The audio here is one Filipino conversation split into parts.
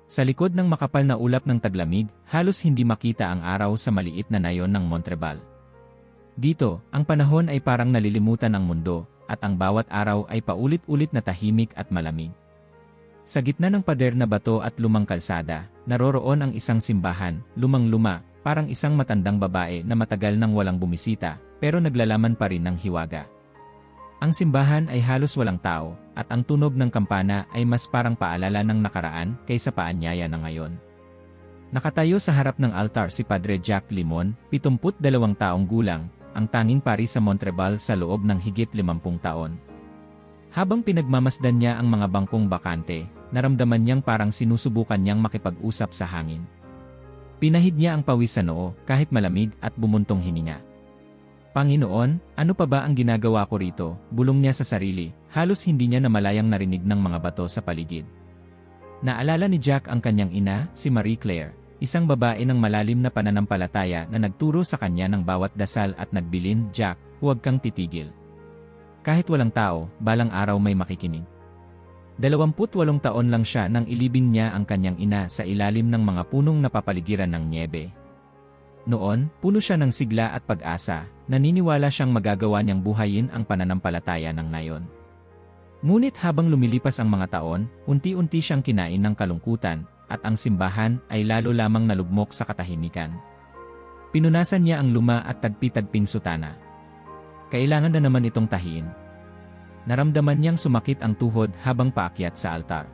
Sa likod ng makapal na ulap ng taglamig, halos hindi makita ang araw sa maliit na nayon ng Montreal. Dito, ang panahon ay parang nalilimutan ng mundo, at ang bawat araw ay paulit-ulit na tahimik at malamig. Sa gitna ng pader na bato at lumang kalsada, naroroon ang isang simbahan, lumang-luma, parang isang matandang babae na matagal nang walang bumisita, pero naglalaman pa rin ng hiwaga. Ang simbahan ay halos walang tao, at ang tunog ng kampana ay mas parang paalala ng nakaraan kaysa paanyaya na ngayon. Nakatayo sa harap ng altar si Padre Jack Limon, 72 taong gulang, ang tanging pari sa Montreal sa loob ng higit 50 taon. Habang pinagmamasdan niya ang mga bangkong bakante, naramdaman niyang parang sinusubukan niyang makipag-usap sa hangin. Pinahid niya ang pawis sa noo kahit malamig at bumuntong hininga. Panginoon, ano pa ba ang ginagawa ko rito? Bulong niya sa sarili, halos hindi niya namalayang narinig ng mga bato sa paligid. Naalala ni Jack ang kanyang ina, si Marie Claire, isang babae ng malalim na pananampalataya na nagturo sa kanya ng bawat dasal at nagbilin, Jack, huwag kang titigil. Kahit walang tao, balang araw may makikinig. 28 taon lang siya nang ilibing niya ang kanyang ina sa ilalim ng mga punong napapaligiran ng nyebe. Noon, puno siya ng sigla at pag-asa, naniniwala siyang magagawa niyang buhayin ang pananampalataya ng nayon. Ngunit habang lumilipas ang mga taon, unti-unti siyang kinain ng kalungkutan, at ang simbahan ay lalo lamang nalugmok sa katahimikan. Pinunasan niya ang luma at tagpi-tagping sutana. Kailangan na naman itong tahiin. Naramdaman niyang sumakit ang tuhod habang paakyat sa altar.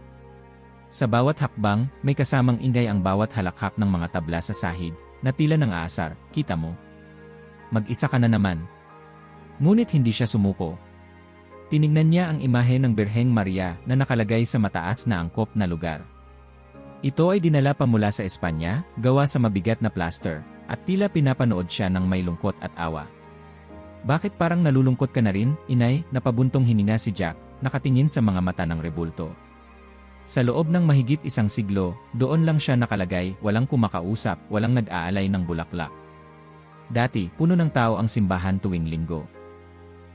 Sa bawat hakbang, may kasamang ingay ang bawat halakhak ng mga tabla sa sahig, na tila ng aasar, kita mo. Mag-isa ka na naman. Ngunit hindi siya sumuko. Tinignan niya ang imahe ng Birheng Maria na nakalagay sa mataas na angkop na lugar. Ito ay dinala pa mula sa Espanya, gawa sa mabigat na plaster, at tila pinapanood siya ng may lungkot at awa. Bakit parang nalulungkot ka na rin, inay? Napabuntong hininga si Jack, nakatingin sa mga mata ng rebulto. Sa loob ng mahigit isang siglo, doon lang siya nakalagay, walang kumakausap, walang nag-aalay ng bulaklak. Dati, puno ng tao ang simbahan tuwing linggo.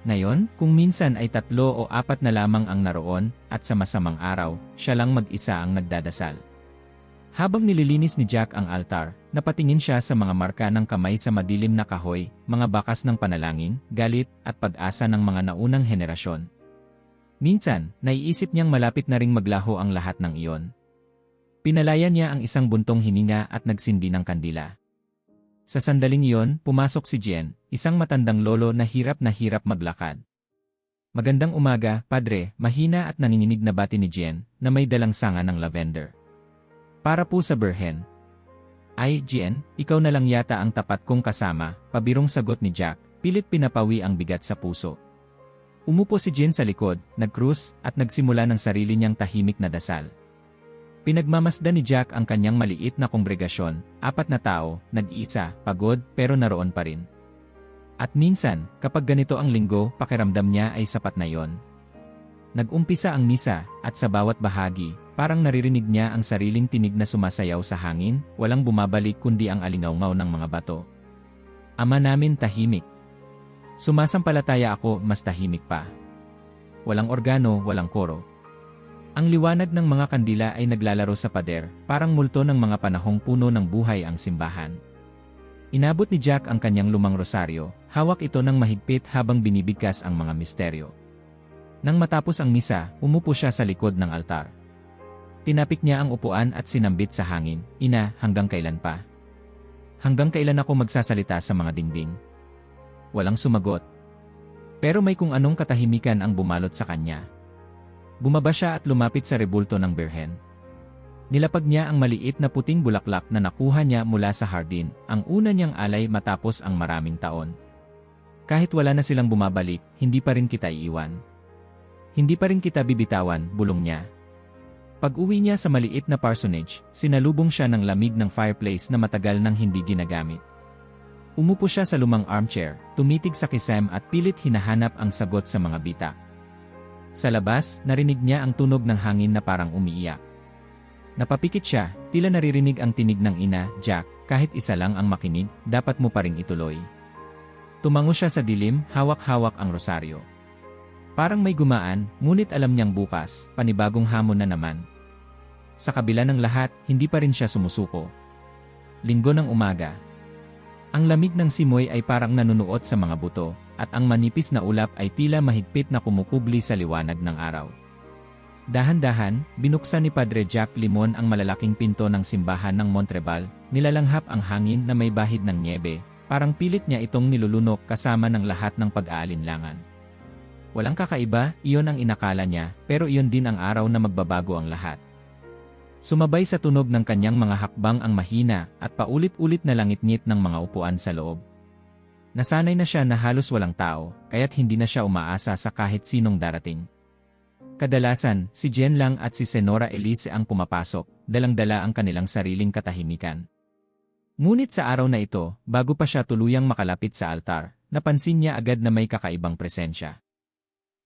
Ngayon, kung minsan ay 3 o 4 na lamang ang naroon, at sa masamang araw, siya lang mag-isa ang nagdadasal. Habang nililinis ni Jack ang altar, napatingin siya sa mga marka ng kamay sa madilim na kahoy, mga bakas ng panalangin, galit, at pag-asa ng mga naunang henerasyon. Minsan, naiisip niyang malapit na ring maglaho ang lahat ng iyon. Pinalaya niya ang isang buntong hininga at nagsindi ng kandila. Sa sandaling iyon, pumasok si Jen, isang matandang lolo na hirap maglakad. Magandang umaga, Padre, mahina at nanginginig na bati ni Jen, na may dalang sanga ng lavender. Para po sa Birhen. Ay, Jen, ikaw na lang yata ang tapat kong kasama, pabirong sagot ni Jack, pilit pinapawi ang bigat sa puso. Umupo si Jen sa likod, nagkrus, at nagsimula ng sarili niyang tahimik na dasal. Pinagmamasdan ni Jack ang kanyang maliit na kongregasyon, 4 na tao, nag-iisa, pagod, pero naroon pa rin. At minsan, kapag ganito ang linggo, pakiramdam niya ay sapat na yon. Nag-umpisa ang misa, at sa bawat bahagi, parang naririnig niya ang sariling tinig na sumasayaw sa hangin, walang bumabalik kundi ang alingawngaw ng mga bato. Ama namin tahimik. Sumasampalataya ako, mas tahimik pa. Walang organo, walang koro. Ang liwanag ng mga kandila ay naglalaro sa pader, parang multo ng mga panahong puno ng buhay ang simbahan. Inabot ni Jack ang kanyang lumang rosaryo, hawak ito ng mahigpit habang binibigkas ang mga misteryo. Nang matapos ang misa, umupo siya sa likod ng altar. Tinapik niya ang upuan at sinambit sa hangin, Ina, hanggang kailan pa? Hanggang kailan ako magsasalita sa mga dingding? Walang sumagot. Pero may kung anong katahimikan ang bumalot sa kanya. Bumaba siya at lumapit sa rebulto ng Birhen. Nilapag niya ang maliit na puting bulaklak na nakuha niya mula sa hardin, ang una niyang alay matapos ang maraming taon. Kahit wala na silang bumabalik, hindi pa rin kita iiwan. Hindi pa rin kita bibitawan, bulong niya. Pag-uwi niya sa maliit na parsonage, sinalubong siya ng lamig ng fireplace na matagal nang hindi ginagamit. Umupo siya sa lumang armchair, tumitig sa kisame at pilit hinahanap ang sagot sa mga bitak. Sa labas, narinig niya ang tunog ng hangin na parang umiiyak. Napapikit siya, tila naririnig ang tinig ng ina, Jack, kahit isa lang ang makinig, dapat mo pa ring ituloy. Tumango siya sa dilim, hawak-hawak ang rosaryo. Parang may gumaan, ngunit alam niyang bukas, panibagong hamon na naman. Sa kabila ng lahat, hindi pa rin siya sumusuko. Linggo ng umaga. Ang lamig ng simoy ay parang nanunuot sa mga buto, at ang manipis na ulap ay tila mahigpit na kumukubli sa liwanag ng araw. Dahan-dahan, binuksan ni Padre Jack Limon ang malalaking pinto ng simbahan ng Montrebal, nilalanghap ang hangin na may bahid ng nyebe, parang pilit niya itong nilulunok kasama ng lahat ng pag-aalinlangan. Walang kakaiba, iyon ang inakala niya, pero iyon din ang araw na magbabago ang lahat. Sumabay sa tunog ng kanyang mga hakbang ang mahina at paulit-ulit na langit-ngit ng mga upuan sa loob. Nasanay na siya na halos walang tao, kaya't hindi na siya umaasa sa kahit sinong darating. Kadalasan, si Jen lang at si Senora Elise ang pumapasok, dalang-dala ang kanilang sariling katahimikan. Ngunit sa araw na ito, bago pa siya tuluyang makalapit sa altar, napansin niya agad na may kakaibang presensya.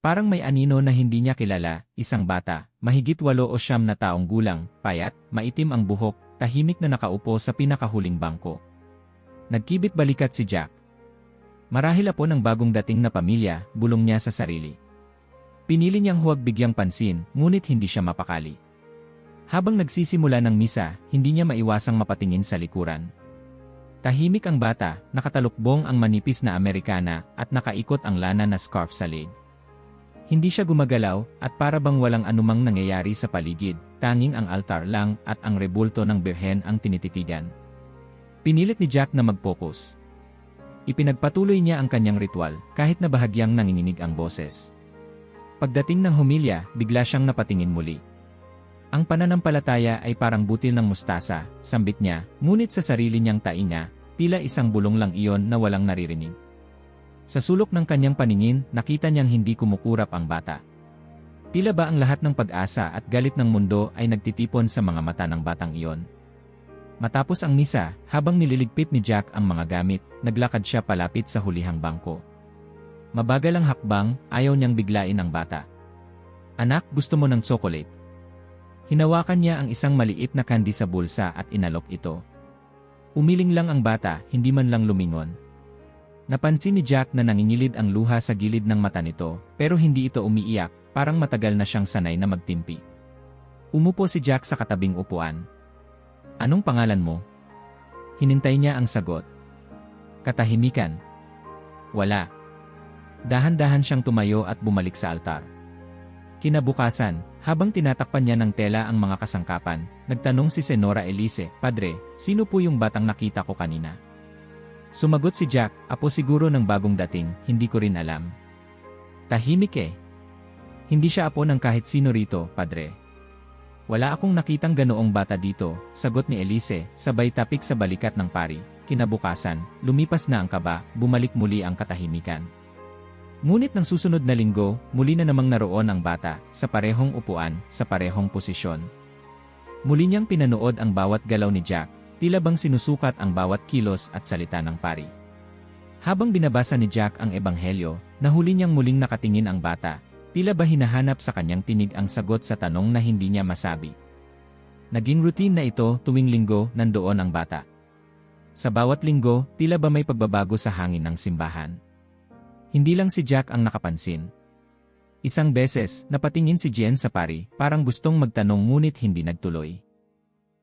Parang may anino na hindi niya kilala, isang bata, mahigit 8 o 9 na taong gulang, payat, maitim ang buhok, tahimik na nakaupo sa pinakahuling bangko. Nagkibit balikat si Jack. Marahil apo ng bagong dating na pamilya, bulong niya sa sarili. Pinili niyang huwag bigyang pansin, ngunit hindi siya mapakali. Habang nagsisimula ng misa, hindi niya maiwasang mapatingin sa likuran. Tahimik ang bata, nakatalukbong ang manipis na Amerikana at nakaikot ang lana na scarf sa leg. Hindi siya gumagalaw at para bang walang anumang nangyayari sa paligid, tanging ang altar lang at ang rebulto ng birhen ang tinititigan. Pinilit ni Jack na mag-focus. Ipinagpatuloy niya ang kanyang ritual kahit na bahagyang nanginginig ang boses. Pagdating ng humilya, bigla siyang napatingin muli. Ang pananampalataya ay parang butil ng mustasa, sambit niya, ngunit sa sarili niyang tainga, tila isang bulong lang iyon na walang naririnig. Sa sulok ng kanyang paningin, nakita niyang hindi kumukurap ang bata. Tila ba ang lahat ng pag-asa at galit ng mundo ay nagtitipon sa mga mata ng batang iyon. Matapos ang misa, habang nililigpit ni Jack ang mga gamit, naglakad siya palapit sa hulihang bangko. Mabagal ang hakbang, ayaw niyang biglain ang bata. Anak, gusto mo ng tsokolate? Hinawakan niya ang isang maliit na candy sa bulsa at inalok ito. Umiling lang ang bata, hindi man lang lumingon. Napansin ni Jack na nangingilid ang luha sa gilid ng mata nito, pero hindi ito umiiyak, parang matagal na siyang sanay na magtimpi. Umupo si Jack sa katabing upuan. Anong pangalan mo? Hinintay niya ang sagot. Katahimikan. Wala. Dahan-dahan siyang tumayo at bumalik sa altar. Kinabukasan, habang tinatakpan niya ng tela ang mga kasangkapan, nagtanong si Senora Elise, Padre, sino po yung batang nakita ko kanina? Sumagot si Jack, apo siguro ng bagong dating, hindi ko rin alam. Tahimik eh. Hindi siya apo ng kahit sino rito, Padre. Wala akong nakitang ganoong bata dito, sagot ni Elise, sabay tapik sa balikat ng pari. Kinabukasan, lumipas na ang kaba, bumalik muli ang katahimikan. Ngunit ng susunod na linggo, muli na namang naroon ang bata, sa parehong upuan, sa parehong posisyon. Muli niyang pinanood ang bawat galaw ni Jack, tila bang sinusukat ang bawat kilos at salita ng pari. Habang binabasa ni Jack ang ebanghelyo, nahuli niyang muling nakatingin ang bata, tila ba hinahanap sa kanyang tinig ang sagot sa tanong na hindi niya masabi. Naging routine na ito tuwing linggo nandoon ang bata. Sa bawat linggo, tila ba may pagbabago sa hangin ng simbahan. Hindi lang si Jack ang nakapansin. Isang beses, napatingin si Jen sa pari, parang gustong magtanong ngunit hindi nagtuloy.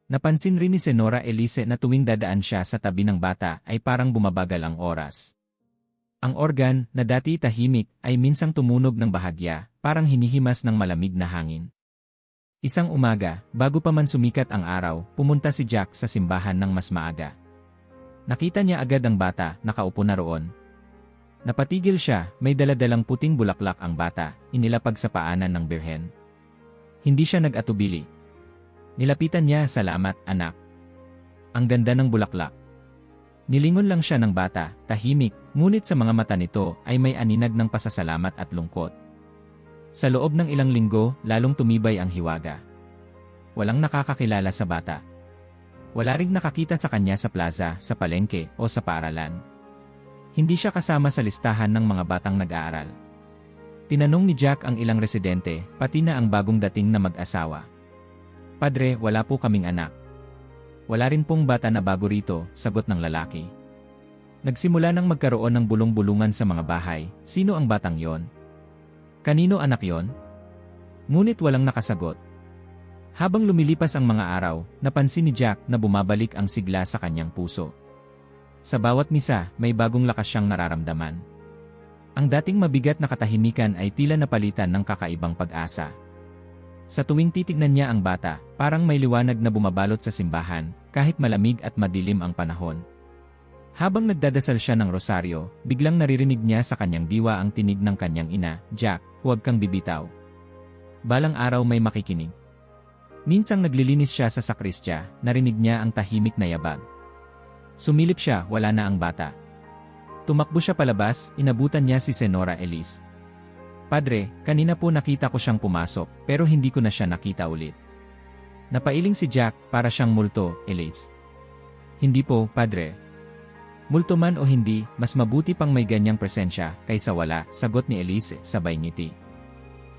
Napansin rin ni Senora Elise na tuwing dadaan siya sa tabi ng bata ay parang bumabagal ang oras. Ang organ, na dati tahimik, ay minsang tumunog ng bahagya, parang hinihimas ng malamig na hangin. Isang umaga, bago pa man sumikat ang araw, pumunta si Jack sa simbahan ng mas maaga. Nakita niya agad ang bata, nakaupo na roon. Napatigil siya, may daladalang puting bulaklak ang bata, inilapag sa paanan ng birhen. Hindi siya nag-atubili. Nilapitan niya, salamat, anak. Ang ganda ng bulaklak. Nilingon lang siya ng bata, tahimik, ngunit sa mga mata nito ay may aninag ng pasasalamat at lungkot. Sa loob ng ilang linggo, lalong tumibay ang hiwaga. Walang nakakakilala sa bata. Wala ring nakakita sa kanya sa plaza, sa palengke, o sa paaralan. Hindi siya kasama sa listahan ng mga batang nag-aaral. Tinanong ni Jack ang ilang residente, pati na ang bagong dating na mag-asawa. Padre, wala po kaming anak. Wala rin pong bata na bago rito, sagot ng lalaki. Nagsimula nang magkaroon ng bulong-bulungan sa mga bahay, sino ang batang yon? Kanino anak yon? Ngunit walang nakasagot. Habang lumilipas ang mga araw, napansin ni Jack na bumabalik ang sigla sa kanyang puso. Sa bawat misa, may bagong lakas siyang nararamdaman. Ang dating mabigat na katahimikan ay tila napalitan ng kakaibang pag-asa. Sa tuwing titignan niya ang bata, parang may liwanag na bumabalot sa simbahan, kahit malamig at madilim ang panahon. Habang nagdadasal siya ng rosaryo, biglang naririnig niya sa kanyang diwa ang tinig ng kanyang ina, "Jack, huwag kang bibitaw. Balang araw may makikinig." Minsang naglilinis siya sa sakristya, narinig niya ang tahimik na yabag. Sumilip siya, wala na ang bata. Tumakbo siya palabas, inabutan niya si Senora Elise. "Padre, kanina po nakita ko siyang pumasok, pero hindi ko na siya nakita ulit." Napailing si Jack, para siyang multo, Elise. "Hindi po, Padre. Multo man o hindi, mas mabuti pang may ganyang presensya, kaysa wala," sagot ni Elise, sabay ngiti.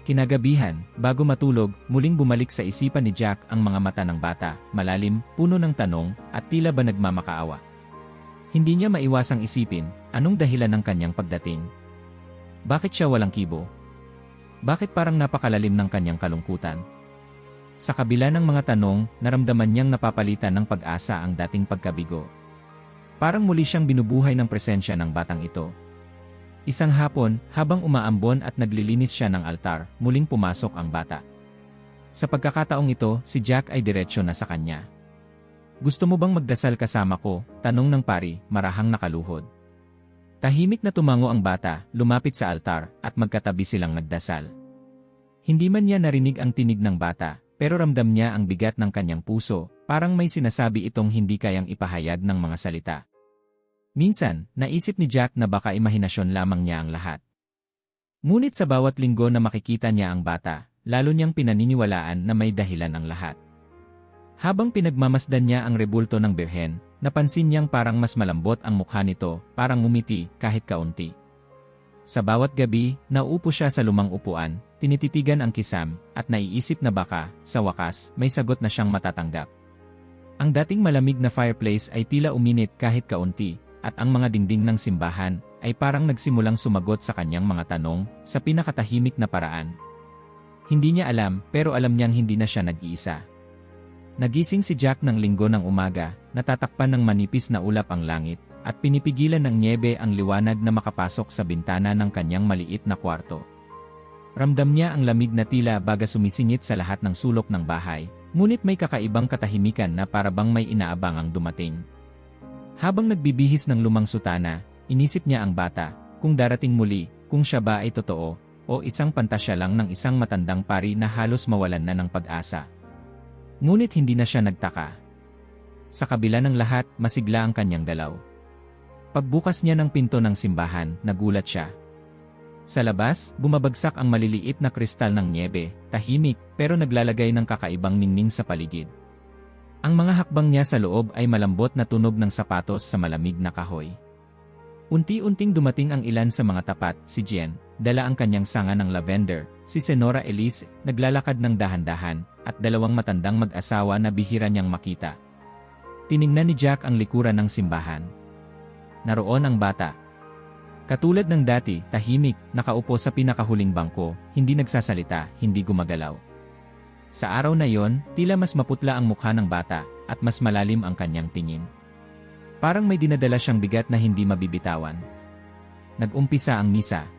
Kinagabihan, bago matulog, muling bumalik sa isipan ni Jack ang mga mata ng bata, malalim, puno ng tanong, at tila ba nagmamakaawa. Hindi niya maiwasang isipin, anong dahilan ng kanyang pagdating? Bakit siya walang kibo? Bakit parang napakalalim ng kanyang kalungkutan? Sa kabila ng mga tanong, naramdaman niyang napapalitan ng pag-asa ang dating pagkabigo. Parang muli siyang binubuhay ng presensya ng batang ito. Isang hapon, habang umaambon at naglilinis siya ng altar, muling pumasok ang bata. Sa pagkakataong ito, si Jack ay diretsyo na sa kanya. "Gusto mo bang magdasal kasama ko?" tanong ng pari, marahang nakaluhod. Tahimik na tumango ang bata, lumapit sa altar, at magkatabi silang nagdasal. Hindi man niya narinig ang tinig ng bata, pero ramdam niya ang bigat ng kanyang puso, parang may sinasabi itong hindi kayang ipahayag ng mga salita. Minsan, naisip ni Jack na baka imahinasyon lamang niya ang lahat. Ngunit sa bawat linggo na makikita niya ang bata, lalo niyang pinaniniwalaan na may dahilan ang lahat. Habang pinagmamasdan niya ang rebulto ng Birhen, napansin niyang parang mas malambot ang mukha nito, parang ngumiti kahit kaunti. Sa bawat gabi, nauupo siya sa lumang upuan, tinititigan ang kisam, at naiisip na baka, sa wakas, may sagot na siyang matatanggap. Ang dating malamig na fireplace ay tila uminit kahit kaunti, at ang mga dingding ng simbahan ay parang nagsimulang sumagot sa kanyang mga tanong sa pinakatahimik na paraan. Hindi niya alam, pero alam niyang hindi na siya nag-iisa. Nagising si Jack ng linggo ng umaga, natatakpan ng manipis na ulap ang langit, at pinipigilan ng nyebe ang liwanag na makapasok sa bintana ng kanyang maliit na kwarto. Ramdam niya ang lamig na tila baga sumisingit sa lahat ng sulok ng bahay, ngunit may kakaibang katahimikan na parabang may inaabangang dumating. Habang nagbibihis ng lumang sutana, inisip niya ang bata, kung darating muli, kung siya ba ay totoo, o isang pantasya lang ng isang matandang pari na halos mawalan na ng pag-asa. Ngunit hindi na siya nagtaka. Sa kabila ng lahat, masigla ang kanyang dalaw. Pagbukas niya ng pinto ng simbahan, nagulat siya. Sa labas, bumabagsak ang maliliit na kristal ng nyebe, tahimik, pero naglalagay ng kakaibang ningning sa paligid. Ang mga hakbang niya sa loob ay malambot na tunog ng sapatos sa malamig na kahoy. Unti-unting dumating ang ilan sa mga tapat, si Jen, dala ang kanyang sanga ng lavender, si Senora Elise, naglalakad ng dahan-dahan, at dalawang matandang mag-asawa na bihira niyang makita. Tiningnan ni Jack ang likuran ng simbahan. Naroon ang bata. Katulad ng dati, tahimik, nakaupo sa pinakahuling bangko, hindi nagsasalita, hindi gumagalaw. Sa araw na yon, tila mas maputla ang mukha ng bata, at mas malalim ang kanyang tingin. Parang may dinadala siyang bigat na hindi mabibitawan. Nag-umpisa ang misa.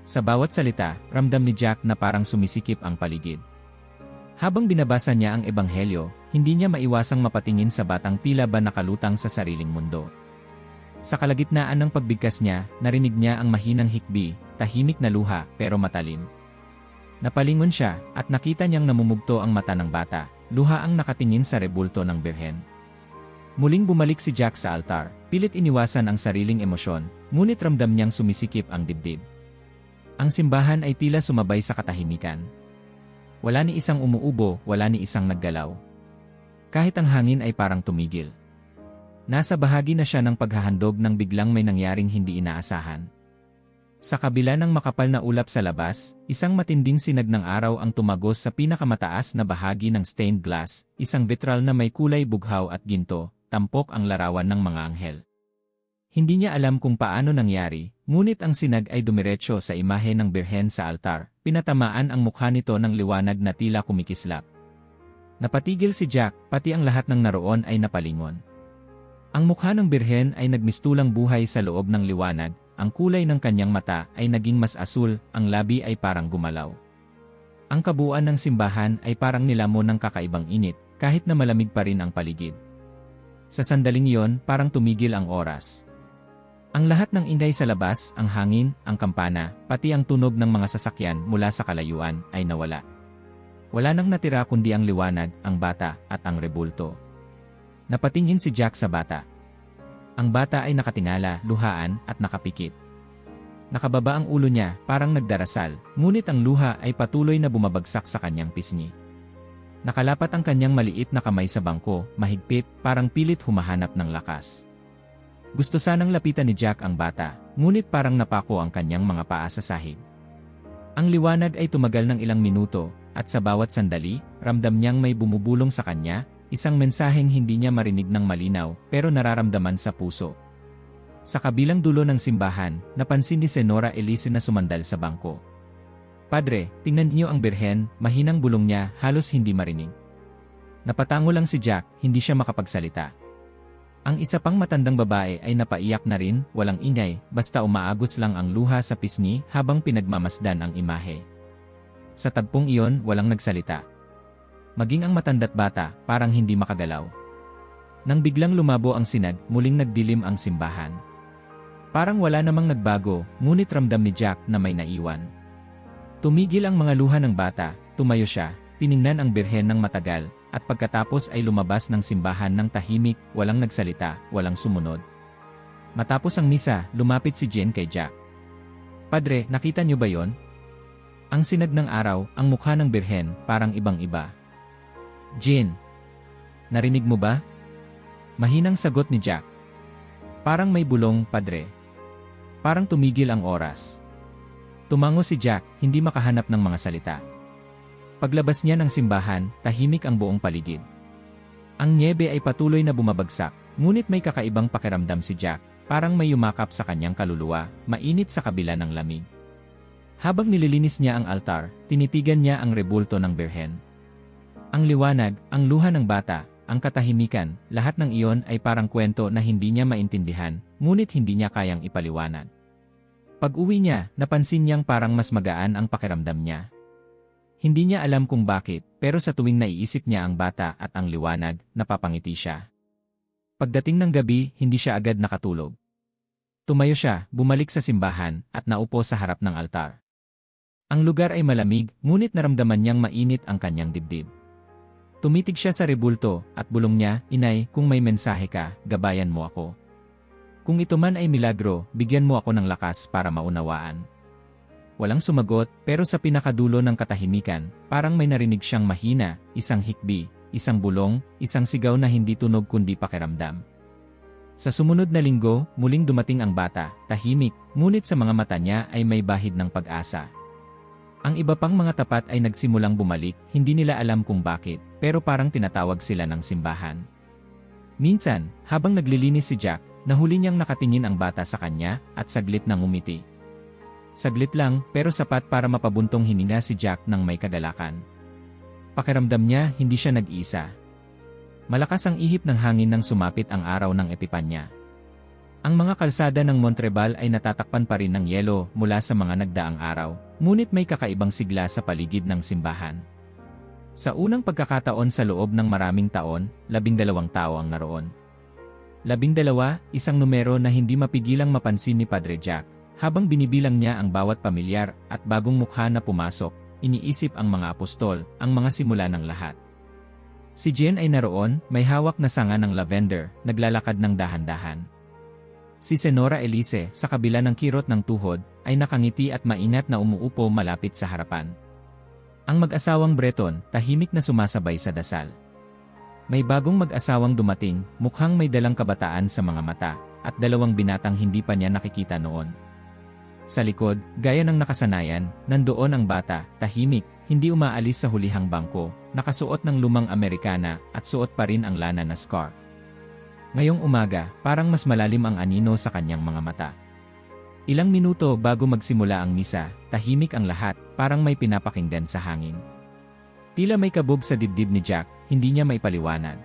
Sa bawat salita, ramdam ni Jack na parang sumisikip ang paligid. Habang binabasa niya ang ebanghelyo, hindi niya maiwasang mapatingin sa batang tila ba nakalutang sa sariling mundo. Sa kalagitnaan ng pagbigkas niya, narinig niya ang mahinang hikbi, tahimik na luha, pero matalim. Napalingon siya, at nakita niyang namumugto ang mata ng bata, luha ang nakatingin sa rebulto ng Birhen. Muling bumalik si Jack sa altar, pilit iniwasan ang sariling emosyon, ngunit ramdam niyang sumisikip ang dibdib. Ang simbahan ay tila sumabay sa katahimikan. Wala ni isang umuubo, wala ni isang naggalaw. Kahit ang hangin ay parang tumigil. Nasa bahagi na siya ng paghahandog nang biglang may nangyaring hindi inaasahan. Sa kabila ng makapal na ulap sa labas, isang matinding sinag ng araw ang tumagos sa pinakamataas na bahagi ng stained glass, isang vitral na may kulay bughaw at ginto, tampok ang larawan ng mga anghel. Hindi niya alam kung paano nangyari, ngunit ang sinag ay dumiretso sa imahe ng Birhen sa altar, pinatamaan ang mukha nito ng liwanag na tila kumikislap. Napatigil si Jack, pati ang lahat ng naroon ay napalingon. Ang mukha ng birhen ay nagmistulang buhay sa loob ng liwanag, ang kulay ng kanyang mata ay naging mas asul, ang labi ay parang gumalaw. Ang kabuuan ng simbahan ay parang nilamon ng kakaibang init, kahit na malamig pa rin ang paligid. Sa sandaling iyon, parang tumigil ang oras. Ang lahat ng ingay sa labas, ang hangin, ang kampana, pati ang tunog ng mga sasakyan mula sa kalayuan, ay nawala. Wala nang natira kundi ang liwanag, ang bata, at ang rebulto. Napatingin si Jack sa bata. Ang bata ay nakatingala, luhaan, at nakapikit. Nakababa ang ulo niya, parang nagdarasal, ngunit ang luha ay patuloy na bumabagsak sa kanyang pisngi. Nakalapat ang kanyang maliit na kamay sa bangko, mahigpit, parang pilit humahanap ng lakas. Gusto sanang lapitan ni Jack ang bata, ngunit parang napako ang kanyang mga paa sa sahig. Ang liwanag ay tumagal ng ilang minuto, at sa bawat sandali, ramdam niyang may bumubulong sa kanya, isang mensaheng hindi niya marinig ng malinaw, pero nararamdaman sa puso. Sa kabilang dulo ng simbahan, napansin ni Senora Elise na sumandal sa bangko. "Padre, tingnan niyo ang birhen," mahinang bulong niya, halos hindi marinig. Napatango lang si Jack, hindi siya makapagsalita. Ang isa pang matandang babae ay napaiyak na rin, walang ingay, basta umaagos lang ang luha sa pisngi habang pinagmamasdan ang imahe. Sa tagpong iyon, walang nagsalita. Maging ang matanda't bata, parang hindi makagalaw. Nang biglang lumabo ang sinag, muling nagdilim ang simbahan. Parang wala namang nagbago, ngunit ramdam ni Jack na may naiwan. Tumigil ang mga luha ng bata, tumayo siya, tiningnan ang birhen ng matagal, at pagkatapos ay lumabas ng simbahan ng tahimik, walang nagsalita, walang sumunod. Matapos ang misa, lumapit si Jen kay Jack. "Padre, nakita niyo ba yon? Ang sinag ng araw, ang mukha ng birhen, parang ibang-iba." "Jen, narinig mo ba?" Mahinang sagot ni Jack. "Parang may bulong, Padre." Parang tumigil ang oras. Tumango si Jack, hindi makahanap ng mga salita. Paglabas niya ng simbahan, tahimik ang buong paligid. Ang nyebe ay patuloy na bumabagsak, ngunit may kakaibang pakiramdam si Jack, parang may yumakap sa kanyang kaluluwa, mainit sa kabila ng lamig. Habang nililinis niya ang altar, tinitigan niya ang rebulto ng birhen. Ang liwanag, ang luha ng bata, ang katahimikan, lahat ng iyon ay parang kwento na hindi niya maintindihan, ngunit hindi niya kayang ipaliwanag. Pag-uwi niya, napansin niyang parang mas magaan ang pakiramdam niya. Hindi niya alam kung bakit, pero sa tuwing naiisip niya ang bata at ang liwanag, napapangiti siya. Pagdating ng gabi, hindi siya agad nakatulog. Tumayo siya, bumalik sa simbahan, at naupo sa harap ng altar. Ang lugar ay malamig, ngunit naramdaman niyang mainit ang kanyang dibdib. Tumitig siya sa rebulto, at bulong niya, "Inay, kung may mensahe ka, gabayan mo ako. Kung ito man ay milagro, bigyan mo ako ng lakas para maunawaan." Walang sumagot, pero sa pinakadulo ng katahimikan, parang may narinig siyang mahina, isang hikbi, isang bulong, isang sigaw na hindi tunog kundi pakiramdam. Sa sumunod na linggo, muling dumating ang bata, tahimik, ngunit sa mga mata niya ay may bahid ng pag-asa. Ang iba pang mga tapat ay nagsimulang bumalik, hindi nila alam kung bakit, pero parang tinatawag sila ng simbahan. Minsan, habang naglilinis si Jack, nahuli niyang nakatingin ang bata sa kanya, at saglit nang umiti. Saglit lang, pero sapat para mapabuntong hininga si Jack ng may kagalakan. Pakiramdam niya, hindi siya nag-iisa. Malakas ang ihip ng hangin nang sumapit ang araw ng Epipanya. Ang mga kalsada ng Montrebal ay natatakpan pa rin ng yelo mula sa mga nagdaang araw, ngunit may kakaibang sigla sa paligid ng simbahan. Sa unang pagkakataon sa loob ng maraming taon, 12 tao ang naroon. 12, isang numero na hindi mapigilang mapansin ni Padre Jack, habang binibilang niya ang bawat pamilyar at bagong mukha na pumasok, iniisip ang mga apostol, ang mga simula ng lahat. Si Jen ay naroon, may hawak na sanga ng lavender, naglalakad ng dahan-dahan. Si Senora Elise, sa kabila ng kirot ng tuhod, ay nakangiti at mainat na umuupo malapit sa harapan. Ang mag-asawang Breton, tahimik na sumasabay sa dasal. May bagong mag-asawang dumating, mukhang may dalang kabataan sa mga mata, at 2 binatang hindi pa niya nakikita noon. Sa likod, gaya ng nakasanayan, nandoon ang bata, tahimik, hindi umaalis sa hulihang bangko, nakasuot ng lumang Amerikana, at suot pa rin ang lana na scarf. Ngayong umaga, parang mas malalim ang anino sa kanyang mga mata. Ilang minuto bago magsimula ang misa, tahimik ang lahat, parang may pinapakinggan sa hangin. Tila may kabog sa dibdib ni Jack, hindi niya maipaliwanag.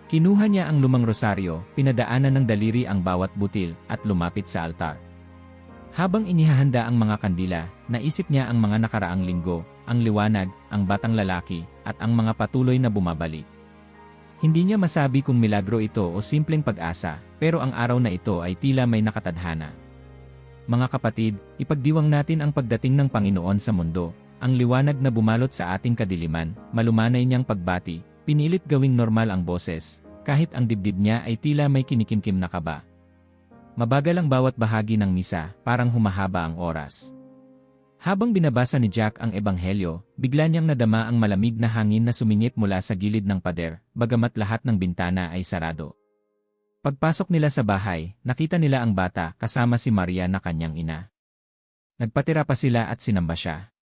Kinuha niya ang lumang rosaryo, pinadaanan ng daliri ang bawat butil, at lumapit sa altar. Habang inihahanda ang mga kandila, naisip niya ang mga nakaraang linggo, ang liwanag, ang batang lalaki, at ang mga patuloy na bumabalik. Hindi niya masabi kung milagro ito o simpleng pag-asa, pero ang araw na ito ay tila may nakatadhana. Mga kapatid, ipagdiwang natin ang pagdating ng Panginoon sa mundo, ang liwanag na bumalot sa ating kadiliman, malumanay niyang pagbati, pinilit gawing normal ang boses, kahit ang dibdib niya ay tila may kinikimkim na kaba. Mabagal ang bawat bahagi ng misa, parang humahaba ang oras. Habang binabasa ni Jack ang ebanghelyo, bigla niyang nadama ang malamig na hangin na sumingit mula sa gilid ng pader, bagamat lahat ng bintana ay sarado. Pagpasok nila sa bahay, nakita nila ang bata kasama si Maria na kanyang ina. Nagpatira pa sila at sinamba siya.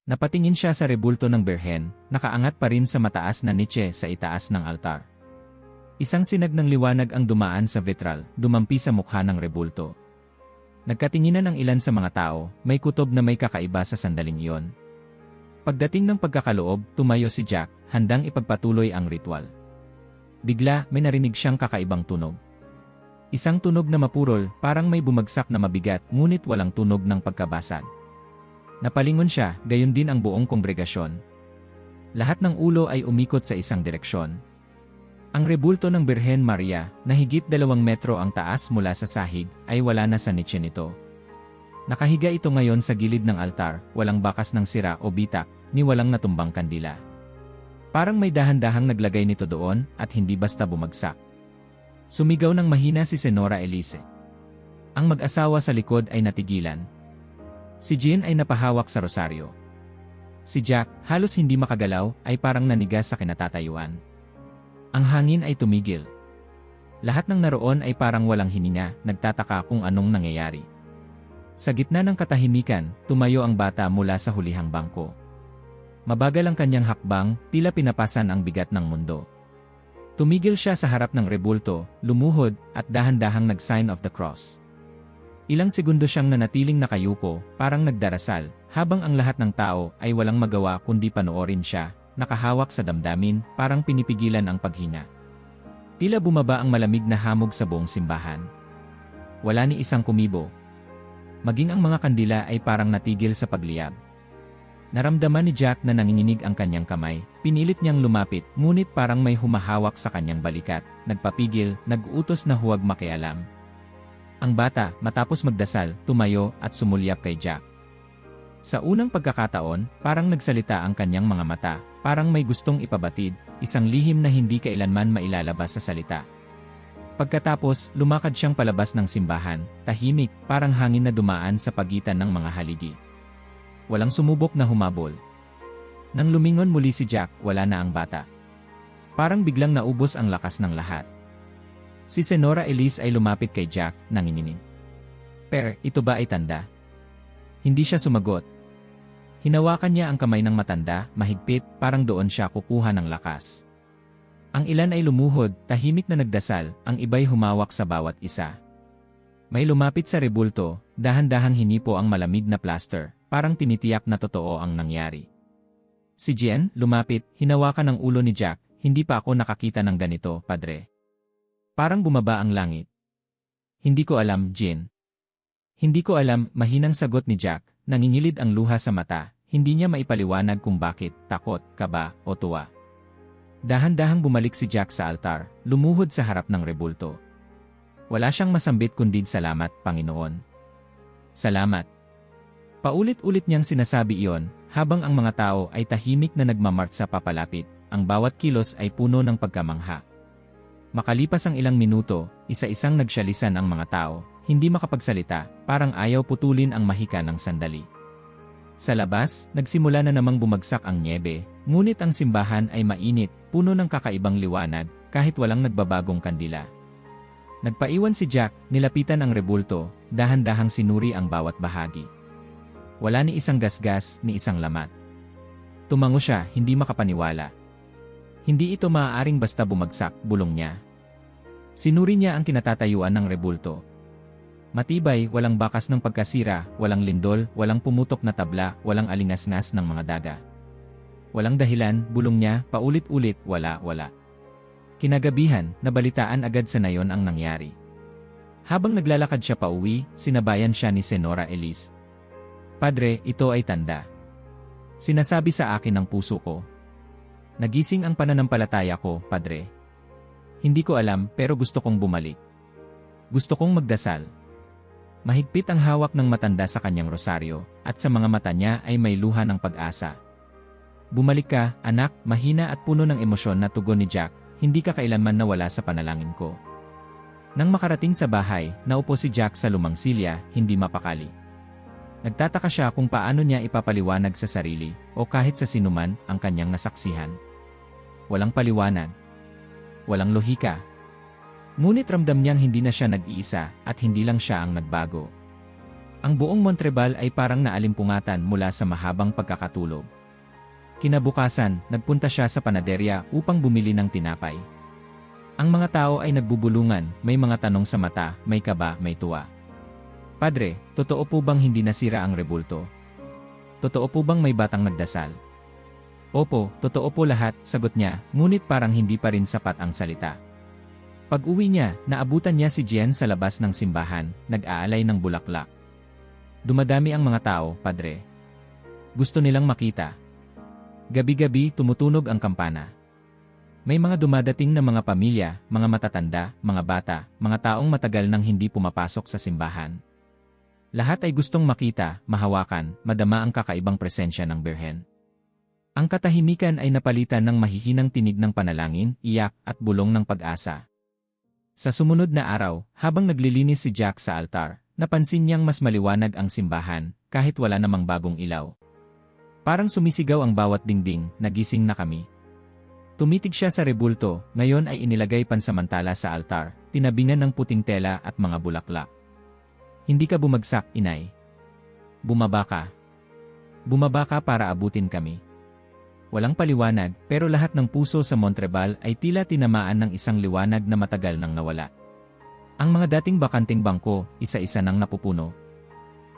Napatingin siya sa rebulto ng Birhen, nakaangat pa rin sa mataas na niche sa itaas ng altar. Isang sinag ng liwanag ang dumaan sa vitral, dumampi sa mukha ng rebulto. Nagkatinginan ang ilan sa mga tao, may kutob na may kakaiba sa sandaling iyon. Pagdating ng pagkakaloob, tumayo si Jack, handang ipagpatuloy ang ritual. Bigla, may narinig siyang kakaibang tunog. Isang tunog na mapurol, parang may bumagsak na mabigat, ngunit walang tunog ng pagkabasag. Napalingon siya, gayon din ang buong kongregasyon. Lahat ng ulo ay umikot sa isang direksyon. Ang rebulto ng Birhen Maria, na higit 2 metro ang taas mula sa sahig, ay wala na sa niche nito. Nakahiga ito ngayon sa gilid ng altar, walang bakas ng sira o bitak, ni walang natumbang kandila. Parang may dahan-dahang naglagay nito doon, at hindi basta bumagsak. Sumigaw ng mahina si Senora Elise. Ang mag-asawa sa likod ay natigilan. Si Jean ay napahawak sa rosaryo. Si Jack, halos hindi makagalaw, ay parang nanigas sa kinatatayuan. Ang hangin ay tumigil. Lahat ng naroon ay parang walang hininga, nagtataka kung anong nangyayari. Sa gitna ng katahimikan, tumayo ang bata mula sa hulihang bangko. Mabagal ang kanyang hakbang, tila pinapasan ang bigat ng mundo. Tumigil siya sa harap ng rebulto, lumuhod, at dahan-dahang nag-sign of the cross. Ilang segundo siyang nanatiling nakayuko, parang nagdarasal, habang ang lahat ng tao ay walang magawa kundi panoorin siya, nakahawak sa damdamin, parang pinipigilan ang paghinga. Tila bumaba ang malamig na hamog sa buong simbahan. Wala ni isang kumibo. Maging ang mga kandila ay parang natigil sa pagliyab. Naramdaman ni Jack na nanginginig ang kanyang kamay, pinilit niyang lumapit, ngunit parang may humahawak sa kanyang balikat, nagpapigil, nag-utos na huwag makialam. Ang bata, matapos magdasal, tumayo at sumulyap kay Jack. Sa unang pagkakataon, parang nagsalita ang kanyang mga mata, parang may gustong ipabatid, isang lihim na hindi kailanman mailalabas sa salita. Pagkatapos, lumakad siyang palabas ng simbahan, tahimik, parang hangin na dumaan sa pagitan ng mga haligi. Walang sumubok na humabol. Nang lumingon muli si Jack, wala na ang bata. Parang biglang naubos ang lakas ng lahat. Si Senora Elise ay lumapit kay Jack, nanginginig. "Per, ito ba ay tanda?" Hindi siya sumagot. Hinawakan niya ang kamay ng matanda, mahigpit, parang doon siya kukuha ng lakas. Ang ilan ay lumuhod, tahimik na nagdasal, ang iba'y humawak sa bawat isa. May lumapit sa rebulto, dahan-dahang hinipo ang malamig na plaster, parang tinitiyak na totoo ang nangyari. Si Jean, lumapit, hinawakan ang ulo ni Jack, "Hindi pa ako nakakita ng ganito, Padre." Parang bumaba ang langit. "Hindi ko alam, Jean." "Hindi ko alam," mahinang sagot ni Jack, nangingilid ang luha sa mata, hindi niya maipaliwanag kung bakit, takot, kaba, o tuwa. Dahan-dahang bumalik si Jack sa altar, lumuhod sa harap ng rebulto. Wala siyang masambit kundi "Salamat, Panginoon." "Salamat." Paulit-ulit niyang sinasabi iyon, habang ang mga tao ay tahimik na nagmamartsa papalapit, ang bawat kilos ay puno ng pagkamangha. Makalipas ang ilang minuto, isa-isang nagsyalisan ang mga tao, hindi makapagsalita, parang ayaw putulin ang mahika ng sandali. Sa labas, nagsimula na namang bumagsak ang nyebe, ngunit ang simbahan ay mainit, puno ng kakaibang liwanag, kahit walang nagbabagong kandila. Nagpaiwan si Jack, nilapitan ang rebulto, dahan-dahang sinuri ang bawat bahagi. Wala ni isang gasgas, ni isang lamat. Tumango siya, hindi makapaniwala. Hindi ito maaaring basta bumagsak, bulong niya. Sinuri niya ang kinatatayuan ng rebulto. Matibay, walang bakas ng pagkasira, walang lindol, walang pumutok na tabla, walang alingasngas ng mga daga. Walang dahilan, bulong niya, paulit-ulit, wala. Kinagabihan, nabalitaan agad sa nayon ang nangyari. Habang naglalakad siya pauwi, sinabayan siya ni Senora Elise. Padre, ito ay tanda. Sinasabi sa akin ng puso ko. Nagising ang pananampalataya ko, Padre. Hindi ko alam, pero gusto kong bumalik. Gusto kong magdasal. Mahigpit ang hawak ng matanda sa kanyang rosaryo, at sa mga mata niya ay may luha ng pag-asa. Bumalik ka, anak, mahina at puno ng emosyon na tugon ni Jack, hindi ka kailanman nawala sa panalangin ko. Nang makarating sa bahay, naupo si Jack sa lumang silya, hindi mapakali. Nagtataka siya kung paano niya ipapaliwanag sa sarili, o kahit sa sinuman, ang kanyang nasaksihan. Walang paliwanag. Walang lohika. Ngunit ramdam niyang hindi na siya nag-iisa, at hindi lang siya ang nagbago. Ang buong Montrebal ay parang naalimpungatan mula sa mahabang pagkakatulog. Kinabukasan, nagpunta siya sa panaderya upang bumili ng tinapay. Ang mga tao ay nagbubulungan, may mga tanong sa mata, may kaba, may tuwa. Padre, totoo po bang hindi nasira ang rebulto? Totoo po bang may batang nagdasal? Opo, totoo po lahat, sagot niya, ngunit parang hindi pa rin sapat ang salita. Pag-uwi niya, naabutan niya si Jen sa labas ng simbahan, nag-aalay ng bulaklak. Dumadami ang mga tao, Padre. Gusto nilang makita. Gabi-gabi tumutunog ang kampana. May mga dumadating na mga pamilya, mga matatanda, mga bata, mga taong matagal nang hindi pumapasok sa simbahan. Lahat ay gustong makita, mahawakan, madama ang kakaibang presensya ng Birhen. Ang katahimikan ay napalitan ng mahihinang tinig ng panalangin, iyak, at bulong ng pag-asa. Sa sumunod na araw, habang naglilinis si Jack sa altar, napansin niyang mas maliwanag ang simbahan, kahit wala namang bagong ilaw. Parang sumisigaw ang bawat dingding, nagising na kami. Tumitig siya sa rebulto, ngayon ay inilagay pansamantala sa altar, tinabingan ng puting tela at mga bulaklak. Hindi ka bumagsak, inay. Bumaba ka. Bumaba ka para abutin kami. Walang paliwanag, pero lahat ng puso sa Montrebal ay tila tinamaan ng isang liwanag na matagal nang nawala. Ang mga dating bakanting bangko, isa-isa nang napupuno.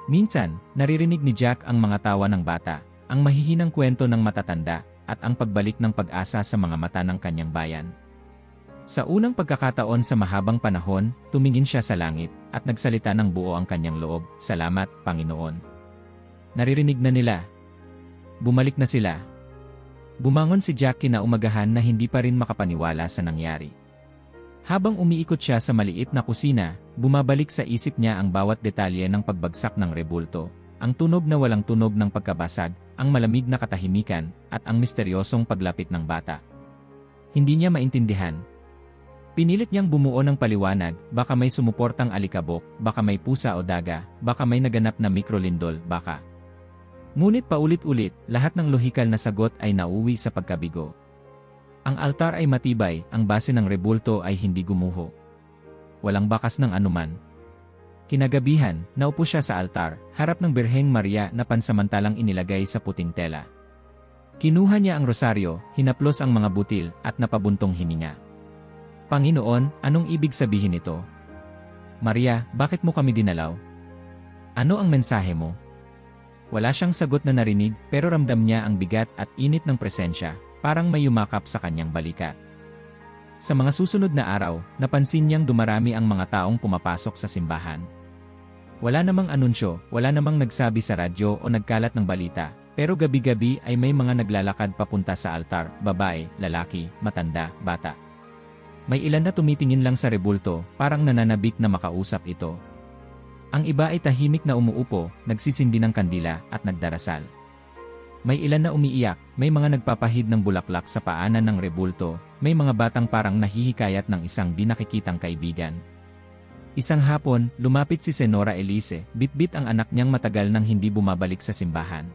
Minsan, naririnig ni Jack ang mga tawa ng bata, ang mahihinang kwento ng matatanda, at ang pagbalik ng pag-asa sa mga mata ng kanyang bayan. Sa unang pagkakataon sa mahabang panahon, tumingin siya sa langit, at nagsalita ng buo ang kanyang loob, "Salamat, Panginoon." Naririnig na nila. Bumalik na sila. Bumangon si Jack kinaumagahan na hindi pa rin makapaniwala sa nangyari. Habang umiikot siya sa maliit na kusina, bumabalik sa isip niya ang bawat detalye ng pagbagsak ng rebulto, ang tunog na walang tunog ng pagkabasag, ang malamig na katahimikan, at ang misteryosong paglapit ng bata. Hindi niya maintindihan. Pinilit niyang bumuo ng paliwanag, baka may sumuportang alikabok, baka may pusa o daga, baka may naganap na mikrolindol, baka. Ngunit paulit-ulit, lahat ng lohikal na sagot ay nauwi sa pagkabigo. Ang altar ay matibay, ang base ng rebulto ay hindi gumuho. Walang bakas ng anuman. Kinagabihan, naupo siya sa altar, harap ng Birheng Maria na pansamantalang inilagay sa puting tela. Kinuha niya ang rosaryo, hinaplos ang mga butil, at napabuntong hininga. Panginoon, anong ibig sabihin nito? Maria, bakit mo kami dinalaw? Ano ang mensahe mo? Wala siyang sagot na narinig, pero ramdam niya ang bigat at init ng presensya, parang may yumakap sa kanyang balikat. Sa mga susunod na araw, napansin niyang dumarami ang mga taong pumapasok sa simbahan. Wala namang anunsyo, wala namang nagsabi sa radyo o nagkalat ng balita, pero gabi-gabi ay may mga naglalakad papunta sa altar, babae, lalaki, matanda, bata. May ilan na tumitingin lang sa rebulto, parang nananabik na makausap ito. Ang iba ay tahimik na umuupo, nagsisindi ng kandila, at nagdarasal. May ilan na umiiyak, may mga nagpapahid ng bulaklak sa paanan ng rebulto, may mga batang parang nahihikayat ng isang di nakikitang kaibigan. Isang hapon, lumapit si Senora Elise, bitbit ang anak niyang matagal nang hindi bumabalik sa simbahan.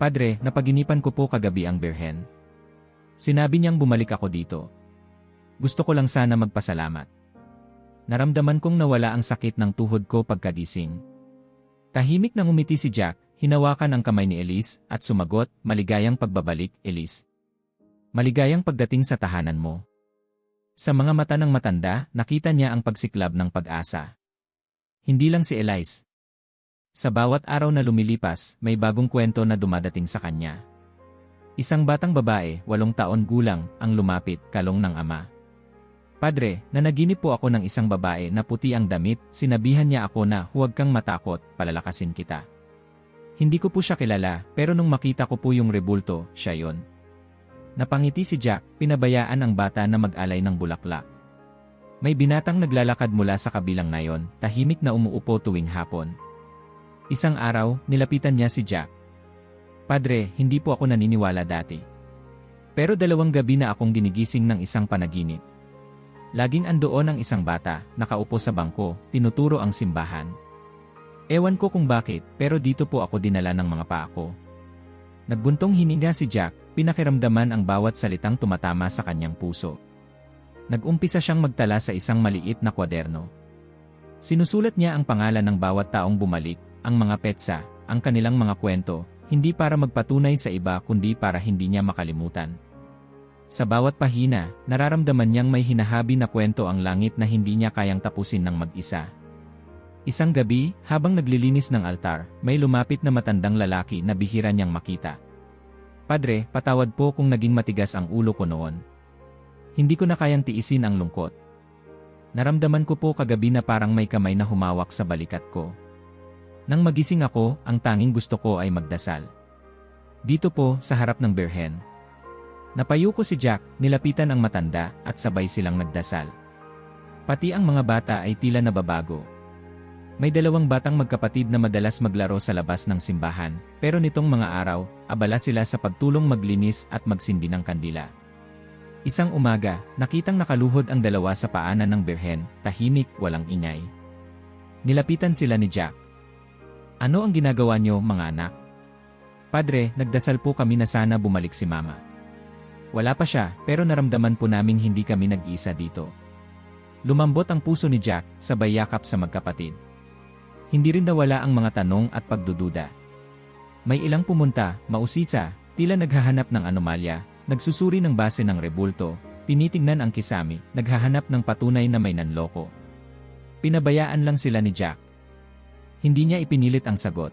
Padre, napaginipan ko po kagabi ang Birhen. Sinabi niyang bumalik ako dito. Gusto ko lang sana magpasalamat. Naramdaman kong nawala ang sakit ng tuhod ko pagkagising. Tahimik nang umiti si Jack, hinawakan ang kamay ni Elise, at sumagot, "Maligayang pagbabalik, Elise. Maligayang pagdating sa tahanan mo." Sa mga mata ng matanda, nakita niya ang pagsiklab ng pag-asa. Hindi lang si Elise. Sa bawat araw na lumilipas, may bagong kwento na dumadating sa kanya. Isang batang babae, 8 taon gulang, ang lumapit, kalong ng ama. Padre, nanaginip po ako ng isang babae na puti ang damit, sinabihan niya ako na huwag kang matakot, palalakasin kita. Hindi ko po siya kilala, pero nung makita ko po yung rebulto, siya yon. Napangiti si Jack, pinabayaan ang bata na mag-alay ng bulaklak. May binatang naglalakad mula sa kabilang nayon, tahimik na umuupo tuwing hapon. Isang araw, nilapitan niya si Jack. Padre, hindi po ako naniniwala dati. Pero 2 gabi na akong ginigising ng isang panaginip. Laging andoon ang isang bata, nakaupo sa bangko, tinuturo ang simbahan. Ewan ko kung bakit, pero dito po ako dinala ng mga paa ko. Nagbuntong hininga si Jack, pinakiramdaman ang bawat salitang tumatama sa kanyang puso. Nag-umpisa siyang magtala sa isang maliit na kwaderno. Sinusulat niya ang pangalan ng bawat taong bumalik, ang mga petsa, ang kanilang mga kwento, hindi para magpatunay sa iba kundi para hindi niya makalimutan. Sa bawat pahina, nararamdaman niyang may hinahabi na kwento ang langit na hindi niya kayang tapusin ng mag-isa. Isang gabi, habang naglilinis ng altar, may lumapit na matandang lalaki na bihira niyang makita. Padre, patawad po kung naging matigas ang ulo ko noon. Hindi ko na kayang tiisin ang lungkot. Naramdaman ko po kagabi na parang may kamay na humawak sa balikat ko. Nang magising ako, ang tanging gusto ko ay magdasal. Dito po, sa harap ng Birhen. Napayuko si Jack, nilapitan ang matanda, at sabay silang nagdasal. Pati ang mga bata ay tila nababago. May 2 batang magkapatid na madalas maglaro sa labas ng simbahan, pero nitong mga araw, abala sila sa pagtulong maglinis at magsindi ng kandila. Isang umaga, nakitang nakaluhod ang 2 sa paanan ng Birhen, tahimik, walang ingay. Nilapitan sila ni Jack. Ano ang ginagawa niyo, mga anak? Padre, nagdasal po kami na sana bumalik si Mama. Wala pa siya, pero naramdaman po naming hindi kami nag-iisa dito. Lumambot ang puso ni Jack, sabay yakap sa magkapatid. Hindi rin nawala ang mga tanong at pagdududa. May ilang pumunta, mausisa, tila naghahanap ng anomalya, nagsusuri ng base ng rebulto, tinitingnan ang kisami, naghahanap ng patunay na may nanloko. Pinabayaan lang sila ni Jack. Hindi niya ipinilit ang sagot.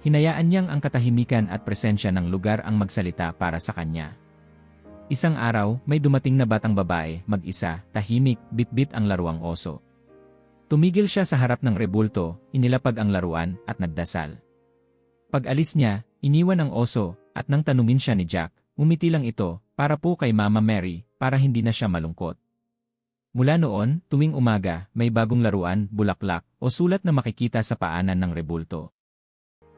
Hinayaan niyang ang katahimikan at presensya ng lugar ang magsalita para sa kanya. Isang araw, may dumating na batang babae, mag-isa, tahimik, bitbit ang laruang oso. Tumigil siya sa harap ng rebulto, inilapag ang laruan, at nagdasal. Pag-alis niya, iniwan ang oso, at nang tanungin siya ni Jack, umiti lang ito, para po kay Mama Mary, para hindi na siya malungkot. Mula noon, tuwing umaga, may bagong laruan, bulaklak, o sulat na makikita sa paanan ng rebulto.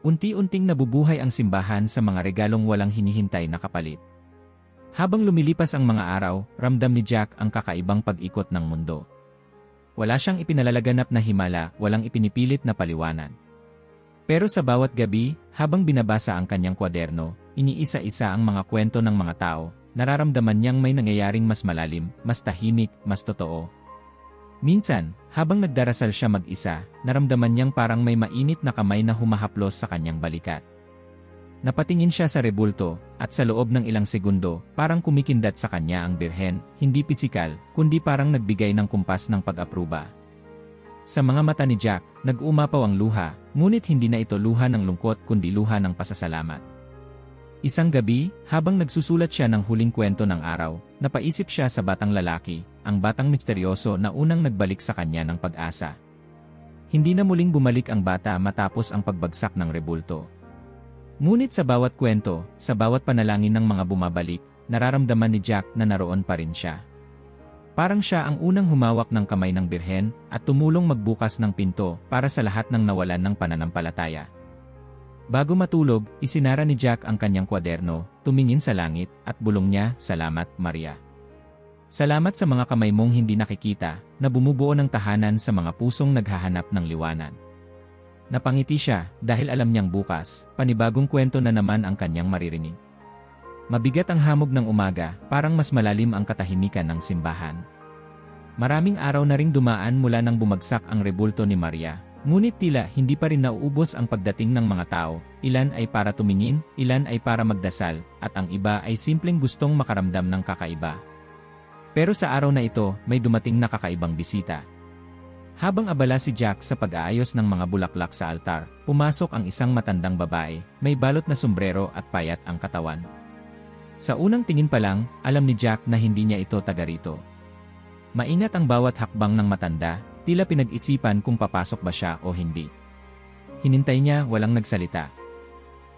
Unti-unting nabubuhay ang simbahan sa mga regalong walang hinihintay na kapalit. Habang lumilipas ang mga araw, ramdam ni Jack ang kakaibang pag-ikot ng mundo. Wala siyang ipinalalaganap na himala, walang ipinipilit na paliwanag. Pero sa bawat gabi, habang binabasa ang kanyang kwaderno, iniisa-isa ang mga kwento ng mga tao, nararamdaman niyang may nangyayaring mas malalim, mas tahimik, mas totoo. Minsan, habang nagdarasal siya mag-isa, naramdaman niyang parang may mainit na kamay na humahaplos sa kanyang balikat. Napatingin siya sa rebulto, at sa loob ng ilang segundo, parang kumikindat sa kanya ang Birhen, hindi pisikal, kundi parang nagbigay ng kumpas ng pag-apruba. Sa mga mata ni Jack, nag-umapaw ang luha, ngunit hindi na ito luha ng lungkot kundi luha ng pasasalamat. Isang gabi, habang nagsusulat siya ng huling kwento ng araw, napaisip siya sa batang lalaki, ang batang misteryoso na unang nagbalik sa kanya ng pag-asa. Hindi na muling bumalik ang bata matapos ang pagbagsak ng rebulto. Ngunit sa bawat kwento, sa bawat panalangin ng mga bumabalik, nararamdaman ni Jack na naroon pa rin siya. Parang siya ang unang humawak ng kamay ng Birhen at tumulong magbukas ng pinto para sa lahat ng nawalan ng pananampalataya. Bago matulog, isinara ni Jack ang kanyang kwaderno, tumingin sa langit, at bulong niya, "Salamat, Maria. Salamat sa mga kamay mong hindi nakikita, na bumubuo ng tahanan sa mga pusong naghahanap ng liwanag." Napangiti siya, dahil alam niyang bukas, panibagong kwento na naman ang kanyang maririnig. Mabigat ang hamog ng umaga, parang mas malalim ang katahimikan ng simbahan. Maraming araw na ring dumaan mula nang bumagsak ang rebulto ni Maria. Ngunit tila hindi pa rin nauubos ang pagdating ng mga tao, ilan ay para tumingin, ilan ay para magdasal, at ang iba ay simpleng gustong makaramdam ng kakaiba. Pero sa araw na ito, may dumating na kakaibang bisita. Habang abala si Jack sa pag-aayos ng mga bulaklak sa altar, pumasok ang isang matandang babae, may balot na sombrero at payat ang katawan. Sa unang tingin pa lang, alam ni Jack na hindi niya ito taga rito. Maingat ang bawat hakbang ng matanda, tila pinag-isipan kung papasok ba siya o hindi. Hinintay niya, walang nagsalita.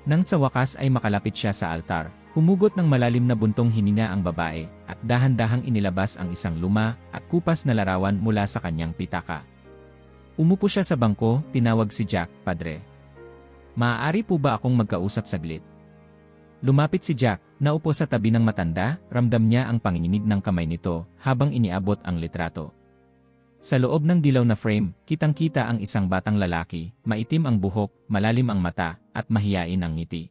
Nang sa wakas ay makalapit siya sa altar, humugot ng malalim na buntong hininga ang babae, at dahan-dahang inilabas ang isang luma at kupas na larawan mula sa kanyang pitaka. Umupo siya sa bangko, tinawag si Jack, "Padre. Maaari po ba akong magkausap saglit?" Lumapit si Jack, naupo sa tabi ng matanda, ramdam niya ang panginginig ng kamay nito habang iniabot ang litrato. Sa loob ng dilaw na frame, kitang-kita ang isang batang lalaki, maitim ang buhok, malalim ang mata, at mahiyain ang ngiti.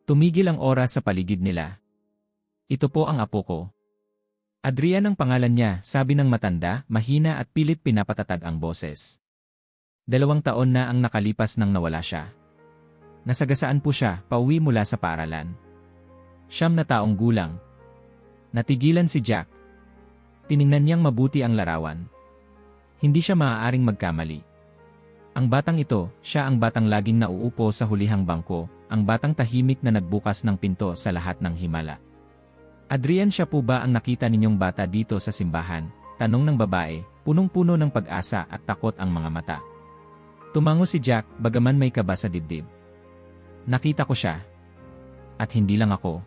Tumigil ang oras sa paligid nila. "Ito po ang apo ko." Adrian ang pangalan niya, sabi ng matanda, mahina at pilit pinapatatag ang boses. 2 taon na ang nakalipas nang nawala siya. Nasagasaan po siya, pauwi mula sa paaralan. 9 na taong gulang. Natigilan si Jack. Tiningnan niyang mabuti ang larawan. Hindi siya maaaring magkamali. Ang batang ito, siya ang batang laging nauupo sa hulihang bangko, ang batang tahimik na nagbukas ng pinto sa lahat ng himala. "Adrian, siya po ba ang nakita ninyong bata dito sa simbahan?" Tanong ng babae, punong-puno ng pag-asa at takot ang mga mata. Tumango si Jack, bagaman may kaba sa dibdib. "Nakita ko siya. At hindi lang ako.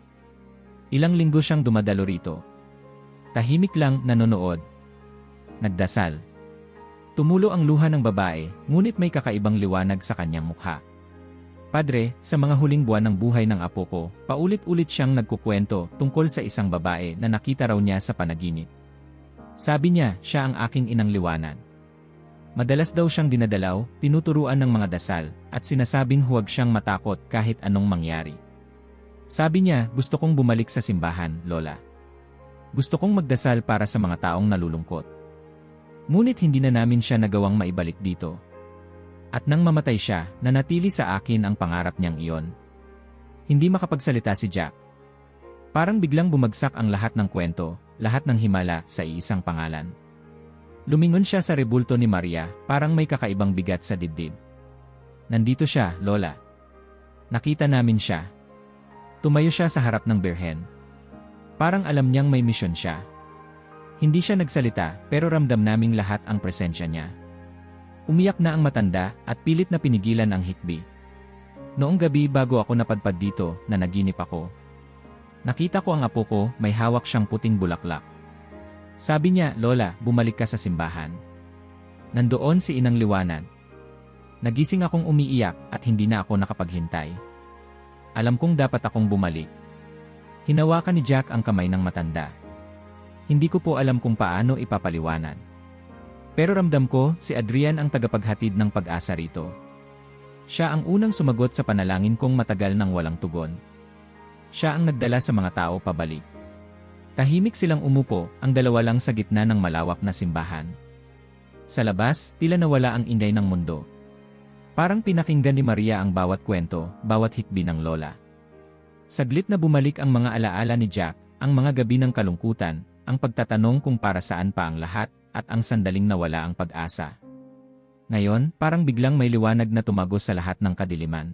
Ilang linggo siyang dumadalo rito. Tahimik lang, nanonood. Nagdasal." Tumulo ang luha ng babae, ngunit may kakaibang liwanag sa kanyang mukha. "Padre, sa mga huling buwan ng buhay ng apo ko, paulit-ulit siyang nagkukwento tungkol sa isang babae na nakita raw niya sa panaginip. Sabi niya, siya ang aking inang liwanag. Madalas daw siyang dinadalaw, tinuturuan ng mga dasal, at sinasabing huwag siyang matakot kahit anong mangyari. Sabi niya, gusto kong bumalik sa simbahan, Lola. Gusto kong magdasal para sa mga taong nalulungkot. Ngunit hindi na namin siya nagawang maibalik dito. At nang mamatay siya, nanatili sa akin ang pangarap niyang iyon." Hindi makapagsalita si Jack. Parang biglang bumagsak ang lahat ng kwento, lahat ng himala sa iisang pangalan. Lumingon siya sa rebulto ni Maria, parang may kakaibang bigat sa dibdib. "Nandito siya, Lola. Nakita namin siya." Tumayo siya sa harap ng birhen. Parang alam niyang may misyon siya. Hindi siya nagsalita, pero ramdam naming lahat ang presensya niya. Umiyak na ang matanda, at pilit na pinigilan ang hikbi. "Noong gabi bago ako napadpad dito, nanaginip ako. Nakita ko ang apo ko, may hawak siyang puting bulaklak. Sabi niya, Lola, bumalik ka sa simbahan." Nandoon si Inang Liwanag. Nagising akong umiiyak at hindi na ako nakapaghintay. Alam kong dapat akong bumalik. Hinawakan ni Jack ang kamay ng matanda. Hindi ko po alam kung paano ipapaliwanag. Pero ramdam ko, si Adrian ang tagapaghatid ng pag-asa rito. Siya ang unang sumagot sa panalangin kong matagal nang walang tugon. Siya ang nagdala sa mga tao pabalik. Tahimik silang umupo, ang dalawa lang sa gitna ng malawak na simbahan. Sa labas, tila nawala ang ingay ng mundo. Parang pinakinggan ni Maria ang bawat kwento, bawat hikbi ng Lola. Saglit na bumalik ang mga alaala ni Jack, ang mga gabi ng kalungkutan, ang pagtatanong kung para saan pa ang lahat, at ang sandaling nawala ang pag-asa. Ngayon, parang biglang may liwanag na tumagos sa lahat ng kadiliman.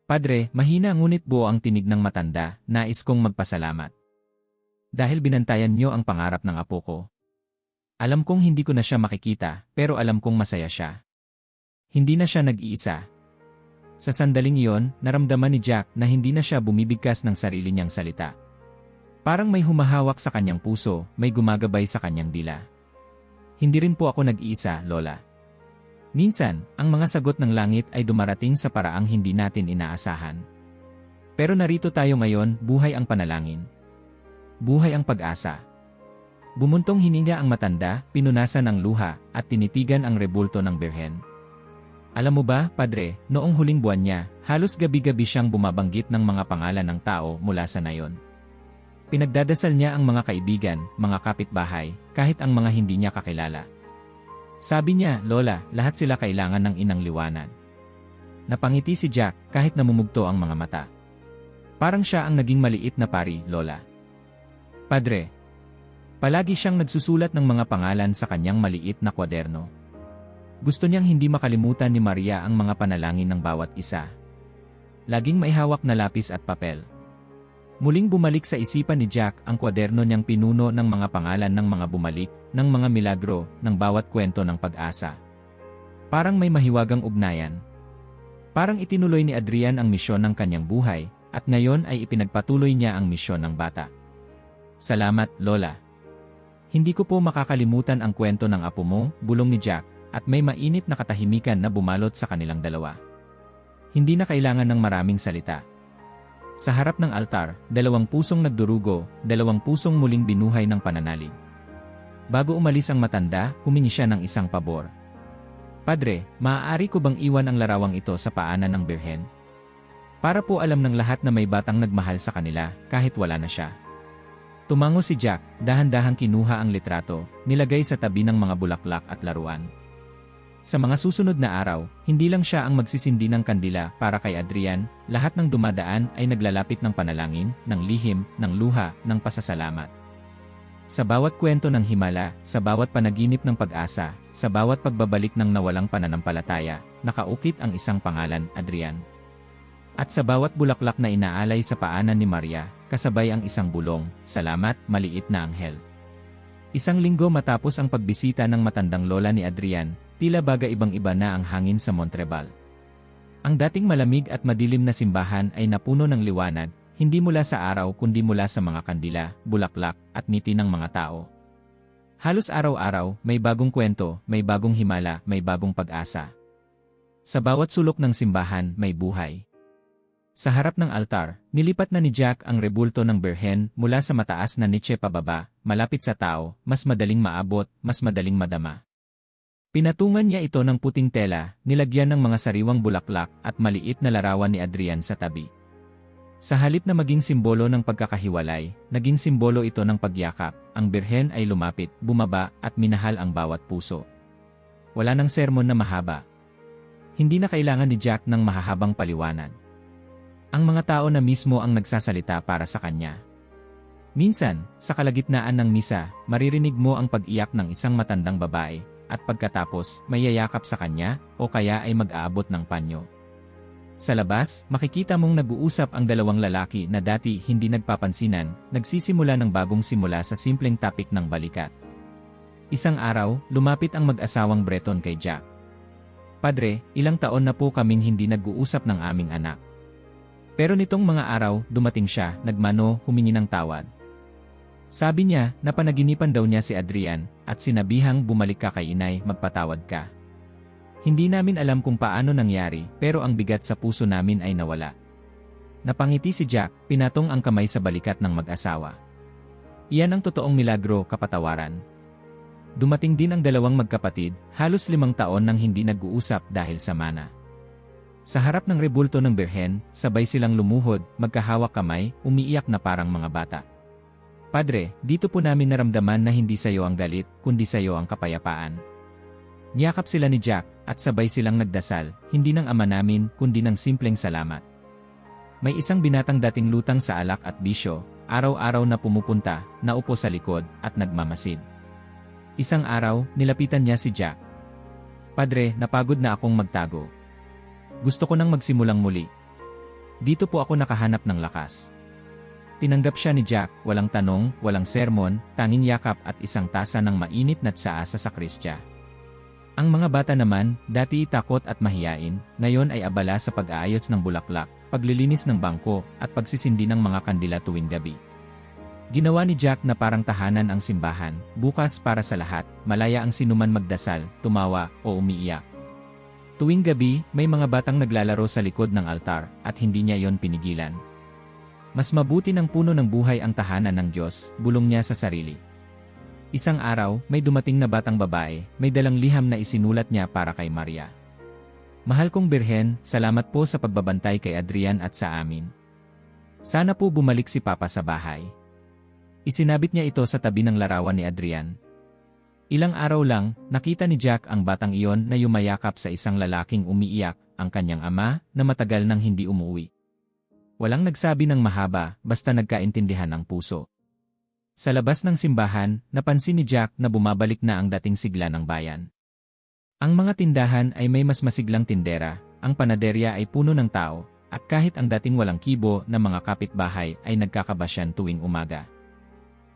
"Padre, mahina ngunit buo ang tinig ng matanda, nais kong magpasalamat. Dahil binantayan niyo ang pangarap ng apo ko. Alam kong hindi ko na siya makikita, pero alam kong masaya siya. Hindi na siya nag-iisa." Sa sandaling iyon, naramdaman ni Jack na hindi na siya bumibigkas ng sarili niyang salita. Parang may humahawak sa kanyang puso, may gumagabay sa kanyang dila. "Hindi rin po ako nag-iisa, Lola. Minsan, ang mga sagot ng langit ay dumarating sa paraang hindi natin inaasahan. Pero narito tayo ngayon, buhay ang panalangin. Buhay ang pag-asa." Bumuntong hininga ang matanda, pinunasan ng luha, at tinitigan ang rebulto ng birhen. Alam mo ba, Padre, noong huling buwan niya, halos gabi-gabi siyang bumabanggit ng mga pangalan ng tao mula sa nayon. Pinagdadasal niya ang mga kaibigan, mga kapitbahay, kahit ang mga hindi niya kakilala. Sabi niya, Lola, lahat sila kailangan ng Inang Liwanag. Napangiti si Jack kahit namumugto ang mga mata. Parang siya ang naging maliit na pari, Lola. Padre. Palagi siyang nagsusulat ng mga pangalan sa kanyang maliit na kwaderno. Gusto niyang hindi makalimutan ni Maria ang mga panalangin ng bawat isa. Laging may hawak na lapis at papel. Muling bumalik sa isipan ni Jack ang kwaderno niyang pinuno ng mga pangalan ng mga bumalik, ng mga milagro, ng bawat kwento ng pag-asa. Parang may mahiwagang ugnayan. Parang itinuloy ni Adrian ang misyon ng kanyang buhay, at ngayon ay ipinagpatuloy niya ang misyon ng bata. Salamat, Lola. Hindi ko po makakalimutan ang kwento ng apo mo, bulong ni Jack, at may mainit na katahimikan na bumalot sa kanilang dalawa. Hindi na kailangan ng maraming salita. Sa harap ng altar, 2 pusong nagdurugo, 2 pusong muling binuhay ng pananalig. Bago umalis ang matanda, humingi siya ng isang pabor. Padre, maaari ko bang iwan ang larawang ito sa paanan ng Birhen? Para po alam ng lahat na may batang nagmahal sa kanila, kahit wala na siya. Tumango si Jack, dahan-dahang kinuha ang litrato, nilagay sa tabi ng mga bulaklak at laruan. Sa mga susunod na araw, hindi lang siya ang magsisindi ng kandila para kay Adrian, lahat ng dumadaan ay naglalapit ng panalangin, ng lihim, ng luha, ng pasasalamat. Sa bawat kwento ng himala, sa bawat panaginip ng pag-asa, sa bawat pagbabalik ng nawalang pananampalataya, nakaukit ang isang pangalan, Adrian. At sa bawat bulaklak na inaalay sa paanan ni Maria, kasabay ang isang bulong, "Salamat, maliit na anghel." Isang linggo matapos ang pagbisita ng matandang lola ni Adrian, tila baga ibang-iba na ang hangin sa Montrebal. Ang dating malamig at madilim na simbahan ay napuno ng liwanag, hindi mula sa araw kundi mula sa mga kandila, bulaklak, at ngiti ng mga tao. Halos araw-araw, may bagong kwento, may bagong himala, may bagong pag-asa. Sa bawat sulok ng simbahan, may buhay. Sa harap ng altar, nilipat na ni Jack ang rebulto ng Birhen mula sa mataas na niche pababa, malapit sa tao, mas madaling maabot, mas madaling madama. Pinatungan niya ito ng puting tela, nilagyan ng mga sariwang bulaklak at maliit na larawan ni Adrian sa tabi. Sa halip na maging simbolo ng pagkakahiwalay, naging simbolo ito ng pagyakap. Ang Birhen ay lumapit, bumaba at minahal ang bawat puso. Wala nang sermon na mahaba. Hindi na kailangan ni Jack ng mahahabang paliwanag. Ang mga tao na mismo ang nagsasalita para sa kanya. Minsan, sa kalagitnaan ng misa, maririnig mo ang pag-iyak ng isang matandang babae, at pagkatapos, may yayakap sa kanya, o kaya ay mag-aabot ng panyo. Sa labas, makikita mong nag-uusap ang 2 lalaki na dati hindi nagpapansinan, nagsisimula ng bagong simula sa simpleng topic ng balikat. Isang araw, lumapit ang mag-asawang Breton kay Jack. "Padre, ilang taon na po kaming hindi nag-uusap ng aming anak. Pero nitong mga araw, dumating siya, nagmano, humingi ng tawad. Sabi niya, napanaginipan daw niya si Adrian, at sinabihang bumalik ka kay inay, magpatawad ka. Hindi namin alam kung paano nangyari, pero ang bigat sa puso namin ay nawala." Napangiti si Jack, pinatong ang kamay sa balikat ng mag-asawa. Iyan ang totoong milagro, kapatawaran. Dumating din ang 2 magkapatid, halos 5 taon nang hindi nag-uusap dahil sa mana. Sa harap ng rebulto ng Birhen, sabay silang lumuhod, magkahawak kamay, umiiyak na parang mga bata. "Padre, dito po namin naramdaman na hindi sa iyo ang galit, kundi sa iyo ang kapayapaan." Niyakap sila ni Jack, at sabay silang nagdasal, hindi ng ama namin, kundi ng simpleng salamat. May isang binatang dating lutang sa alak at bisyo, araw-araw na pumupunta, naupo sa likod, at nagmamasid. Isang araw, nilapitan niya si Jack. "Padre, napagod na akong magtago. Gusto ko nang magsimulang muli. Dito po ako nakahanap ng lakas." Tinanggap siya ni Jack, walang tanong, walang sermon, tanging yakap at isang tasa ng mainit na tsaa sa sakristya. Ang mga bata naman, dati takot at mahiyain, ngayon ay abala sa pag-aayos ng bulaklak, paglilinis ng bangko, at pagsisindi ng mga kandila tuwing gabi. Ginawa ni Jack na parang tahanan ang simbahan, bukas para sa lahat, malaya ang sinuman magdasal, tumawa, o umiiyak. Tuwing gabi, may mga batang naglalaro sa likod ng altar, at hindi niya yon pinigilan. Mas mabuti ng puno ng buhay ang tahanan ng Diyos, bulong niya sa sarili. Isang araw, may dumating na batang babae, may dalang liham na isinulat niya para kay Maria. "Mahal kong Birhen, salamat po sa pagbabantay kay Adrian at sa amin. Sana po bumalik si Papa sa bahay." Isinabit niya ito sa tabi ng larawan ni Adrian. Ilang araw lang, nakita ni Jack ang batang iyon na yumayakap sa isang lalaking umiiyak, ang kanyang ama, na matagal nang hindi umuwi. Walang nagsabi ng mahaba, basta nagkaintindihan ang puso. Sa labas ng simbahan, napansin ni Jack na bumabalik na ang dating sigla ng bayan. Ang mga tindahan ay may mas masiglang tindera, ang panaderya ay puno ng tao, at kahit ang dating walang kibo na mga kapitbahay ay nagkakabasyan tuwing umaga.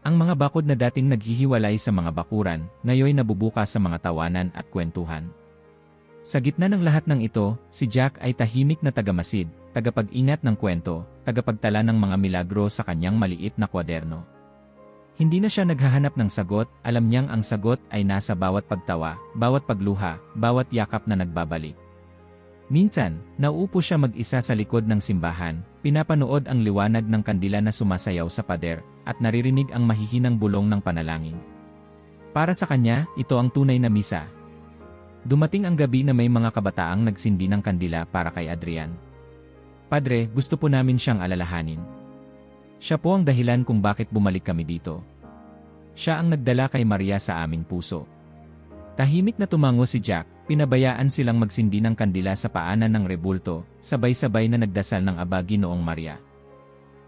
Ang mga bakod na dating naghihiwalay sa mga bakuran, ngayon nabubukas sa mga tawanan at kwentuhan. Sa gitna ng lahat ng ito, si Jack ay tahimik na tagamasid, tagapag-ingat ng kwento, tagapagtala ng mga milagro sa kanyang maliit na kwaderno. Hindi na siya naghahanap ng sagot, alam niyang ang sagot ay nasa bawat pagtawa, bawat pagluha, bawat yakap na nagbabalik. Minsan, nauupo siya mag-isa sa likod ng simbahan, pinapanood ang liwanag ng kandila na sumasayaw sa pader, at naririnig ang mahihinang bulong ng panalangin. Para sa kanya, ito ang tunay na misa. Dumating ang gabi na may mga kabataang nagsindi ng kandila para kay Adrian. Padre, gusto po namin siyang alalahanin. Siya po ang dahilan kung bakit bumalik kami dito. Siya ang nagdala kay Maria sa aming puso. Tahimik na tumango si Jack, pinabayaan silang magsindi ng kandila sa paanan ng rebulto, sabay-sabay na nagdasal ng abagi noong Maria.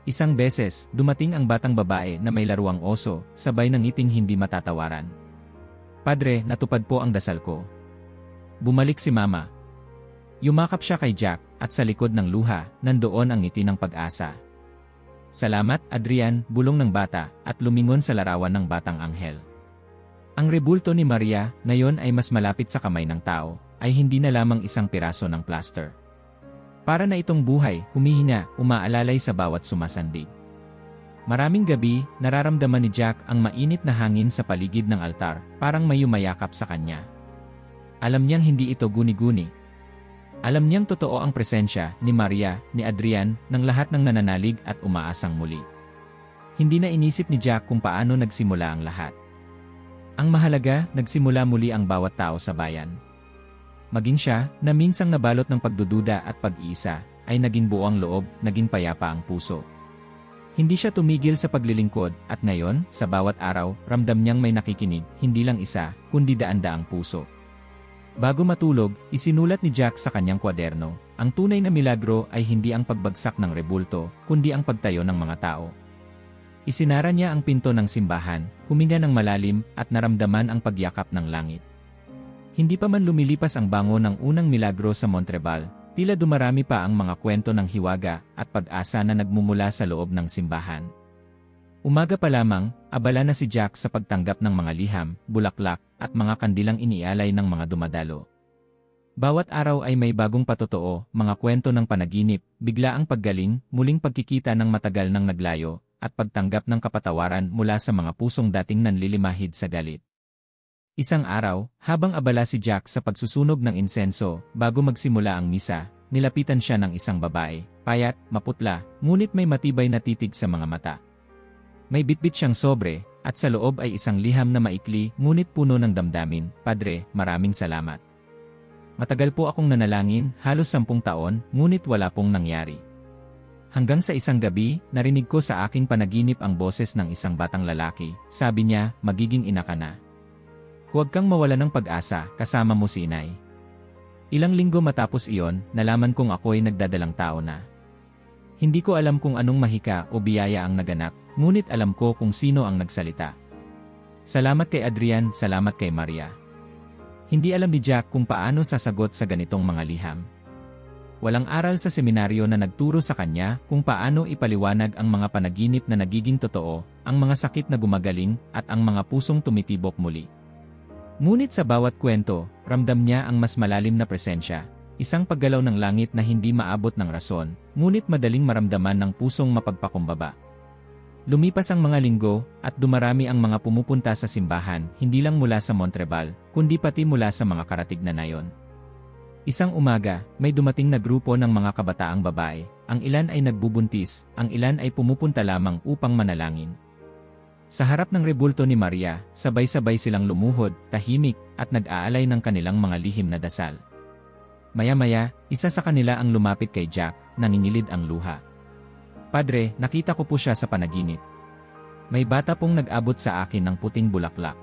Isang beses, dumating ang batang babae na may laruang oso, sabay ng ngiting hindi matatawaran. Padre, natupad po ang dasal ko. Bumalik si Mama. Yumakap siya kay Jack, at sa likod ng luha, nandoon ang ngiti ng pag-asa. Salamat, Adrian, bulong ng bata, at lumingon sa larawan ng batang anghel. Ang rebulto ni Maria, ngayon ay mas malapit sa kamay ng tao, ay hindi na lamang isang piraso ng plaster. Para na itong buhay, humihina, umaalalay sa bawat sumasandig. Maraming gabi, nararamdaman ni Jack ang mainit na hangin sa paligid ng altar, parang may yumayakap sa kanya. Alam niyang hindi ito guni-guni. Alam niyang totoo ang presensya ni Maria, ni Adrian, ng lahat ng nananalig at umaasang muli. Hindi na inisip ni Jack kung paano nagsimula ang lahat. Ang mahalaga, nagsimula muli ang bawat tao sa bayan. Maging siya, na minsang nabalot ng pagdududa at pag-iisa, ay naging buong loob, naging payapa ang puso. Hindi siya tumigil sa paglilingkod, at ngayon, sa bawat araw, ramdam niyang may nakikinig, hindi lang isa, kundi daan-daang puso. Bago matulog, isinulat ni Jack sa kanyang kwaderno, ang tunay na milagro ay hindi ang pagbagsak ng rebulto, kundi ang pagtayo ng mga tao. Isinara niya ang pinto ng simbahan, huminga ng malalim, at naramdaman ang pagyakap ng langit. Hindi pa man lumilipas ang bango ng unang milagro sa Montreal, tila dumarami pa ang mga kwento ng hiwaga at pag-asa na nagmumula sa loob ng simbahan. Umaga pa lamang, abala na si Jack sa pagtanggap ng mga liham, bulaklak, at mga kandilang inialay ng mga dumadalo. Bawat araw ay may bagong patotoo, mga kwento ng panaginip, biglaang paggaling, muling pagkikita ng matagal nang naglayo, at pagtanggap ng kapatawaran mula sa mga pusong dating nanlilimahid sa galit. Isang araw, habang abala si Jack sa pagsusunog ng insenso, bago magsimula ang misa, nilapitan siya ng isang babae, payat, maputla, ngunit may matibay na titig sa mga mata. May bitbit siyang sobre, at sa loob ay isang liham na maikli, ngunit puno ng damdamin. Padre, maraming salamat. Matagal po akong nanalangin, halos 10 taon, ngunit wala pong nangyari. Hanggang sa isang gabi, narinig ko sa aking panaginip ang boses ng isang batang lalaki. Sabi niya, magiging ina ka na. Huwag kang mawala ng pag-asa, kasama mo si inay. Ilang linggo matapos iyon, nalaman kong ako'y nagdadalang tao na. Hindi ko alam kung anong mahika o biyaya ang naganap, ngunit alam ko kung sino ang nagsalita. Salamat kay Adrian, salamat kay Maria. Hindi alam ni Jack kung paano sasagot sa ganitong mga liham. Walang aral sa seminaryo na nagturo sa kanya kung paano ipaliwanag ang mga panaginip na nagiging totoo, ang mga sakit na gumagaling, at ang mga pusong tumitibok muli. Ngunit sa bawat kwento, ramdam niya ang mas malalim na presensya, isang paggalaw ng langit na hindi maabot ng rason, ngunit madaling maramdaman ng pusong mapagpakumbaba. Lumipas ang mga linggo, at dumarami ang mga pumupunta sa simbahan, hindi lang mula sa Montreal, kundi pati mula sa mga karatig na nayon. Isang umaga, may dumating na grupo ng mga kabataang babae, ang ilan ay nagbubuntis, ang ilan ay pumupunta lamang upang manalangin. Sa harap ng rebulto ni Maria, sabay-sabay silang lumuhod, tahimik, at nag-aalay ng kanilang mga lihim na dasal. Maya-maya, isa sa kanila ang lumapit kay Jack, nanginginig ang luha. Padre, nakita ko po siya sa panaginip. May bata pong nag-abot sa akin ng puting bulaklak.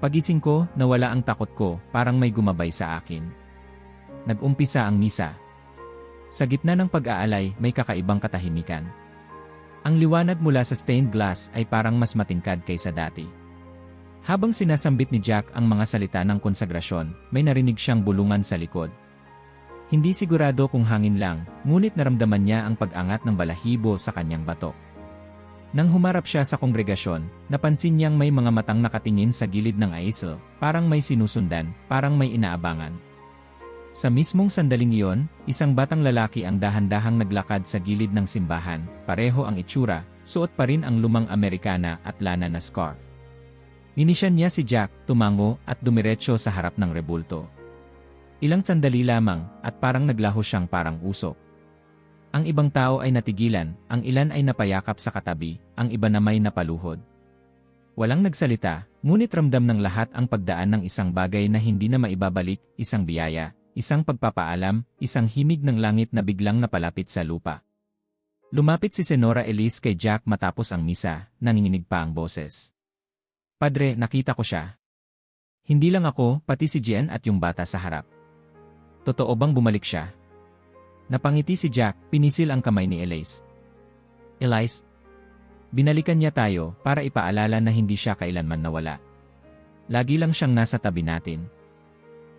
Pagising ko, nawala ang takot ko, parang may gumabay sa akin. Nag-umpisa ang misa. Sa gitna ng pag-aalay, may kakaibang katahimikan. Ang liwanag mula sa stained glass ay parang mas matingkad kaysa dati. Habang sinasambit ni Jack ang mga salita ng konsagrasyon, may narinig siyang bulungan sa likod. Hindi sigurado kung hangin lang, ngunit naramdaman niya ang pag-angat ng balahibo sa kanyang batok. Nang humarap siya sa kongregasyon, napansin niyang may mga matang nakatingin sa gilid ng aisle, parang may sinusundan, parang may inaabangan. Sa mismong sandaling iyon, isang batang lalaki ang dahan-dahang naglakad sa gilid ng simbahan, pareho ang itsura, suot pa rin ang lumang Amerikana at lana na scarf. Ninisyan niya si Jack, tumango, at dumiretso sa harap ng rebulto. Ilang sandali lamang, at parang naglaho siyang parang usok. Ang ibang tao ay natigilan, ang ilan ay napayakap sa katabi, ang iba na may napaluhod. Walang nagsalita, ngunit ramdam ng lahat ang pagdaan ng isang bagay na hindi na maibabalik, isang biyaya, isang pagpapaalam, isang himig ng langit na biglang napalapit sa lupa. Lumapit si Senora Elise kay Jack matapos ang misa, nanginginig pa ang boses. "Padre, nakita ko siya. Hindi lang ako, pati si Jen at yung bata sa harap." "Totoo bang bumalik siya?" Napangiti si Jack, pinisil ang kamay ni Elise. "Elise, binalikan niya tayo para ipaalala na hindi siya kailanman nawala. Lagi lang siyang nasa tabi natin."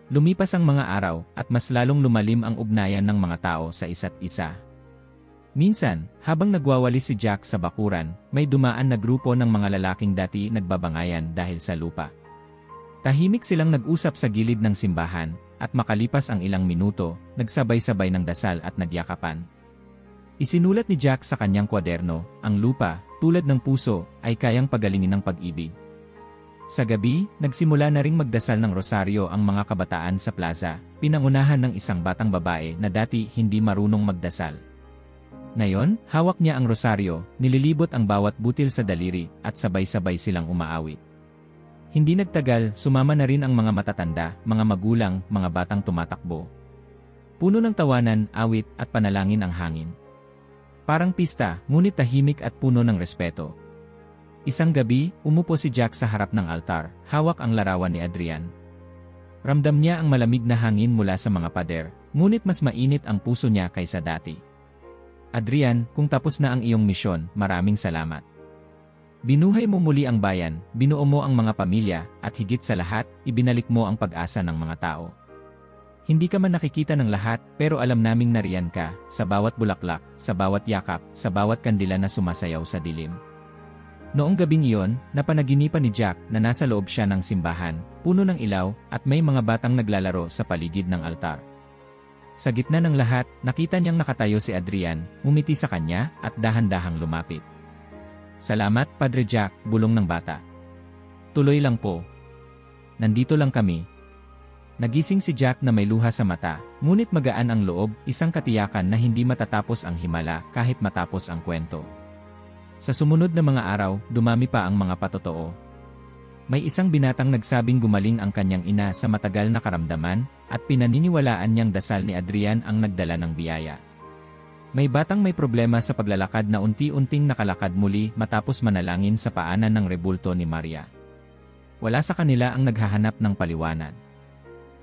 Lumipas ang mga araw at mas lalong lumalim ang ugnayan ng mga tao sa isa't isa. Minsan, habang nagwawalis si Jack sa bakuran, may dumaan na grupo ng mga lalaking dati nagbabangayan dahil sa lupa. Tahimik silang nag-usap sa gilid ng simbahan, at makalipas ang ilang minuto, nagsabay-sabay ng dasal at nagyakapan. Isinulat ni Jack sa kanyang kwaderno, ang lupa, tulad ng puso, ay kayang pagalingin ng pag-ibig. Sa gabi, nagsimula na ring magdasal ng rosaryo ang mga kabataan sa plaza, pinangunahan ng isang batang babae na dati hindi marunong magdasal. Ngayon, hawak niya ang rosaryo, nililibot ang bawat butil sa daliri, at sabay-sabay silang umaawit. Hindi nagtagal, sumama na rin ang mga matatanda, mga magulang, mga batang tumatakbo. Puno ng tawanan, awit, at panalangin ang hangin. Parang pista, ngunit tahimik at puno ng respeto. Isang gabi, umupo si Jack sa harap ng altar, hawak ang larawan ni Adrian. Ramdam niya ang malamig na hangin mula sa mga pader, ngunit mas mainit ang puso niya kaysa dati. "Adrian, kung tapos na ang iyong misyon, maraming salamat. Binuhay mo muli ang bayan, binuo mo ang mga pamilya, at higit sa lahat, ibinalik mo ang pag-asa ng mga tao. Hindi ka man nakikita ng lahat, pero alam naming nariyan ka, sa bawat bulaklak, sa bawat yakap, sa bawat kandila na sumasayaw sa dilim." Noong gabing iyon, napanaginipan ni Jack na nasa loob siya ng simbahan, puno ng ilaw, at may mga batang naglalaro sa paligid ng altar. Sa gitna ng lahat, nakita niyang nakatayo si Adrian, ngumiti sa kanya, at dahan-dahang lumapit. "Salamat, Padre Jack," bulong ng bata. "Tuloy lang po. Nandito lang kami." Nagising si Jack na may luha sa mata, ngunit magaan ang loob, isang katiyakan na hindi matatapos ang himala kahit matapos ang kwento. Sa sumunod na mga araw, dumami pa ang mga patotoo. May isang binatang nagsabing gumaling ang kanyang ina sa matagal na karamdaman, at pinaniniwalaan niyang dasal ni Adrian ang nagdala ng biyaya. May batang may problema sa paglalakad na unti-unting nakalakad muli matapos manalangin sa paanan ng rebulto ni Maria. Wala sa kanila ang naghahanap ng paliwanag.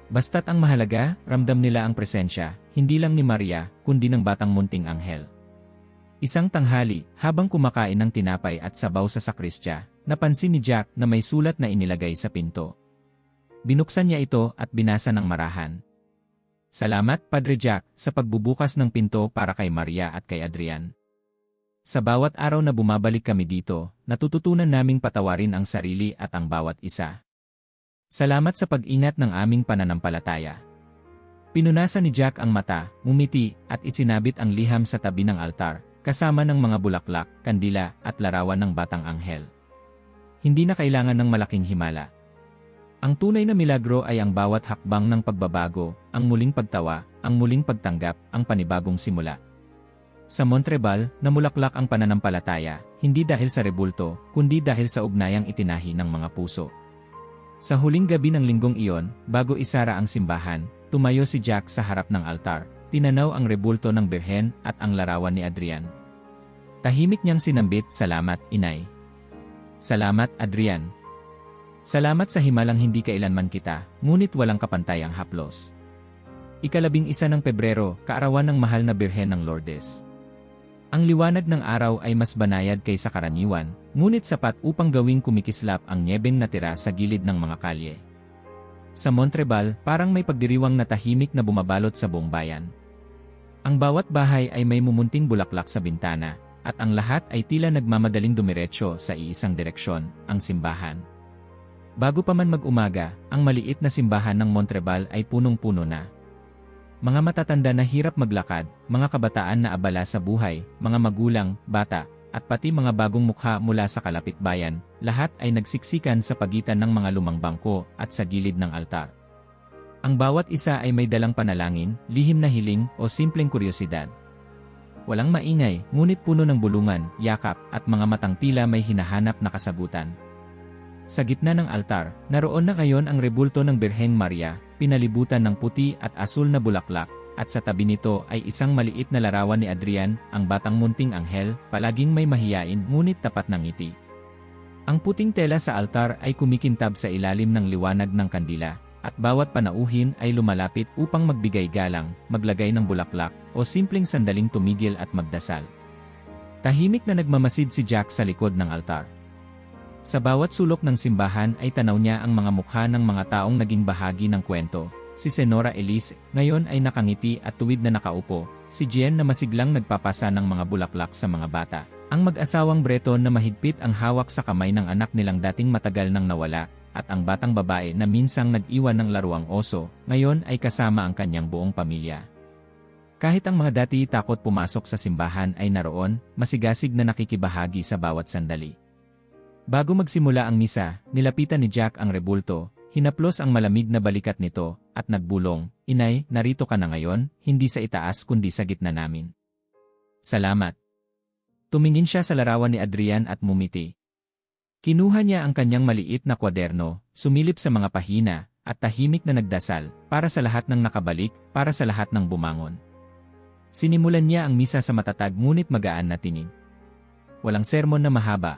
Basta't ang mahalaga, ramdam nila ang presensya, hindi lang ni Maria, kundi ng batang munting anghel. Isang tanghali, habang kumakain ng tinapay at sabaw sa sakristya, napansin ni Jack na may sulat na inilagay sa pinto. Binuksan niya ito at binasa ng marahan. "Salamat, Padre Jack, sa pagbubukas ng pinto para kay Maria at kay Adrian. Sa bawat araw na bumabalik kami dito, natututunan naming patawarin ang sarili at ang bawat isa. Salamat sa pag-ingat ng aming pananampalataya." Pinunasan ni Jack ang mata, ngumiti, at isinabit ang liham sa tabi ng altar, kasama ng mga bulaklak, kandila, at larawan ng batang anghel. Hindi na kailangan ng malaking himala. Ang tunay na milagro ay ang bawat hakbang ng pagbabago, ang muling pagtawa, ang muling pagtanggap, ang panibagong simula. Sa Montreal, namulaklak ang pananampalataya, hindi dahil sa rebulto, kundi dahil sa ugnayang itinahi ng mga puso. Sa huling gabi ng linggong iyon, bago isara ang simbahan, tumayo si Jack sa harap ng altar, tinanaw ang rebulto ng Birhen at ang larawan ni Adrian. Tahimik niyang sinambit, "Salamat, Inay. Salamat, Adrian. Salamat sa himalang hindi kailanman kita, ngunit walang kapantayang haplos." 11 ng Pebrero, kaarawan ng mahal na Birhen ng Lourdes. Ang liwanag ng araw ay mas banayad kaysa karaniwan, ngunit sapat upang gawing kumikislap ang nyebeng natira sa gilid ng mga kalye. Sa Montreal, parang may pagdiriwang na tahimik na bumabalot sa buong bayan. Ang bawat bahay ay may mumunting bulaklak sa bintana, at ang lahat ay tila nagmamadaling dumiretso sa iisang direksyon, ang simbahan. Bago pa man mag-umaga, ang maliit na simbahan ng Montreal ay punong-puno na. Mga matatanda na hirap maglakad, mga kabataan na abala sa buhay, mga magulang, bata, at pati mga bagong mukha mula sa kalapitbayan, lahat ay nagsiksikan sa pagitan ng mga lumang bangko at sa gilid ng altar. Ang bawat isa ay may dalang panalangin, lihim na hiling o simpleng kuryosidad. Walang maingay, ngunit puno ng bulungan, yakap at mga matang tila may hinahanap na kasagutan. Sa gitna ng altar, naroon na ngayon ang rebulto ng Birheng Maria, pinalibutan ng puti at asul na bulaklak, at sa tabi nito ay isang maliit na larawan ni Adrian, ang batang munting anghel, palaging may mahiyain ngunit tapat ng ngiti. Ang puting tela sa altar ay kumikintab sa ilalim ng liwanag ng kandila, at bawat panauhin ay lumalapit upang magbigay galang, maglagay ng bulaklak, o simpleng sandaling tumigil at magdasal. Tahimik na nagmamasid si Jack sa likod ng altar. Sa bawat sulok ng simbahan ay tanaw niya ang mga mukha ng mga taong naging bahagi ng kwento. Si Senora Elise, ngayon ay nakangiti at tuwid na nakaupo, si Jen na masiglang nagpapasa ng mga bulaklak sa mga bata. Ang mag-asawang Breton na mahigpit ang hawak sa kamay ng anak nilang dating matagal nang nawala, at ang batang babae na minsang nag-iwan ng laruang oso, ngayon ay kasama ang kanyang buong pamilya. Kahit ang mga dati takot pumasok sa simbahan ay naroon, masigasig na nakikibahagi sa bawat sandali. Bago magsimula ang misa, nilapitan ni Jack ang rebulto, hinaplos ang malamig na balikat nito, at nagbulong, "Inay, narito ka na ngayon, hindi sa itaas kundi sa gitna namin." "Salamat." Tumingin siya sa larawan ni Adrian at mumiti. Kinuha niya ang kanyang maliit na kwaderno, sumilip sa mga pahina, at tahimik na nagdasal, para sa lahat ng nakabalik, para sa lahat ng bumangon. Sinimulan niya ang misa sa matatag ngunit magaan na tinig. Walang sermon na mahaba.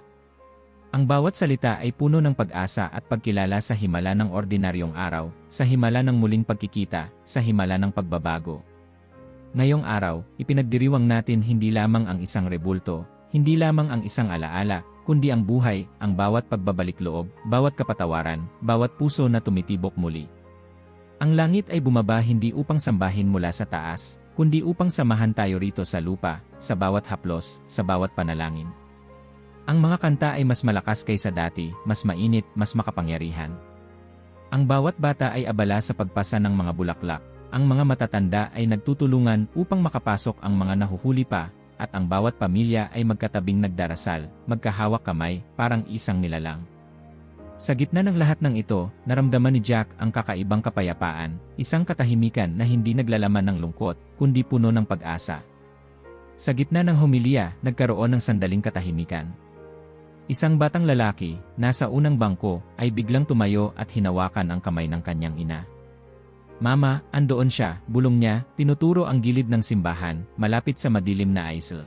Ang bawat salita ay puno ng pag-asa at pagkilala sa himala ng ordinaryong araw, sa himala ng muling pagkikita, sa himala ng pagbabago. Ngayong araw, ipinagdiriwang natin hindi lamang ang isang rebulto, hindi lamang ang isang alaala, kundi ang buhay, ang bawat pagbabalik loob, bawat kapatawaran, bawat puso na tumitibok muli. Ang langit ay bumaba hindi upang sambahin mula sa taas, kundi upang samahan tayo rito sa lupa, sa bawat haplos, sa bawat panalangin. Ang mga kanta ay mas malakas kaysa dati, mas mainit, mas makapangyarihan. Ang bawat bata ay abala sa pagpasa ng mga bulaklak, ang mga matatanda ay nagtutulungan upang makapasok ang mga nahuhuli pa, at ang bawat pamilya ay magkatabing nagdarasal, magkahawak kamay, parang isang nilalang. Sa gitna ng lahat ng ito, naramdaman ni Jack ang kakaibang kapayapaan, isang katahimikan na hindi naglalaman ng lungkot, kundi puno ng pag-asa. Sa gitna ng homilya, nagkaroon ng sandaling katahimikan. Isang batang lalaki, nasa unang bangko, ay biglang tumayo at hinawakan ang kamay ng kanyang ina. "Mama, andoon siya," bulong niya, tinuturo ang gilid ng simbahan, malapit sa madilim na aisle.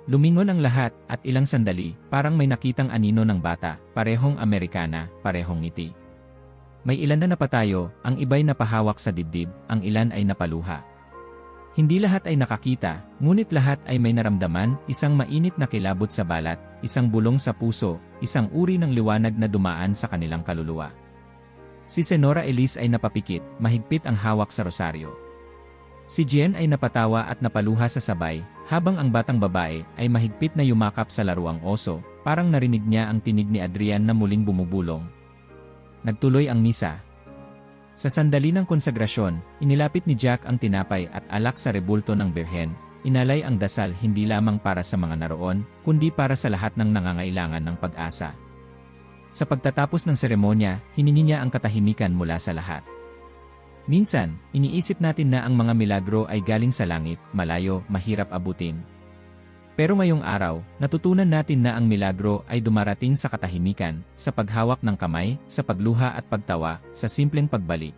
Lumingon ang lahat, at ilang sandali, parang may nakitang anino ng bata, parehong Amerikana, parehong ngiti. May ilan na napatayo, ang iba'y napahawak sa dibdib, ang ilan ay napaluha. Hindi lahat ay nakakita, ngunit lahat ay may naramdaman, isang mainit na kilabot sa balat, isang bulong sa puso, isang uri ng liwanag na dumaan sa kanilang kaluluwa. Si Senora Elise ay napapikit, mahigpit ang hawak sa rosaryo. Si Jen ay napatawa at napaluha sa sabay, habang ang batang babae ay mahigpit na yumakap sa laruang oso, parang narinig niya ang tinig ni Adrian na muling bumubulong. Nagtuloy ang misa. Sa sandali ng konsagrasyon, inilapit ni Jack ang tinapay at alak sa rebulto ng Birhen, inalay ang dasal hindi lamang para sa mga naroon, kundi para sa lahat ng nangangailangan ng pag-asa. Sa pagtatapos ng seremonya, hiningi niya ang katahimikan mula sa lahat. Minsan, iniisip natin na ang mga milagro ay galing sa langit, malayo, mahirap abutin. Pero ngayong araw, natutunan natin na ang milagro ay dumarating sa katahimikan, sa paghawak ng kamay, sa pagluha at pagtawa, sa simpleng pagbalik.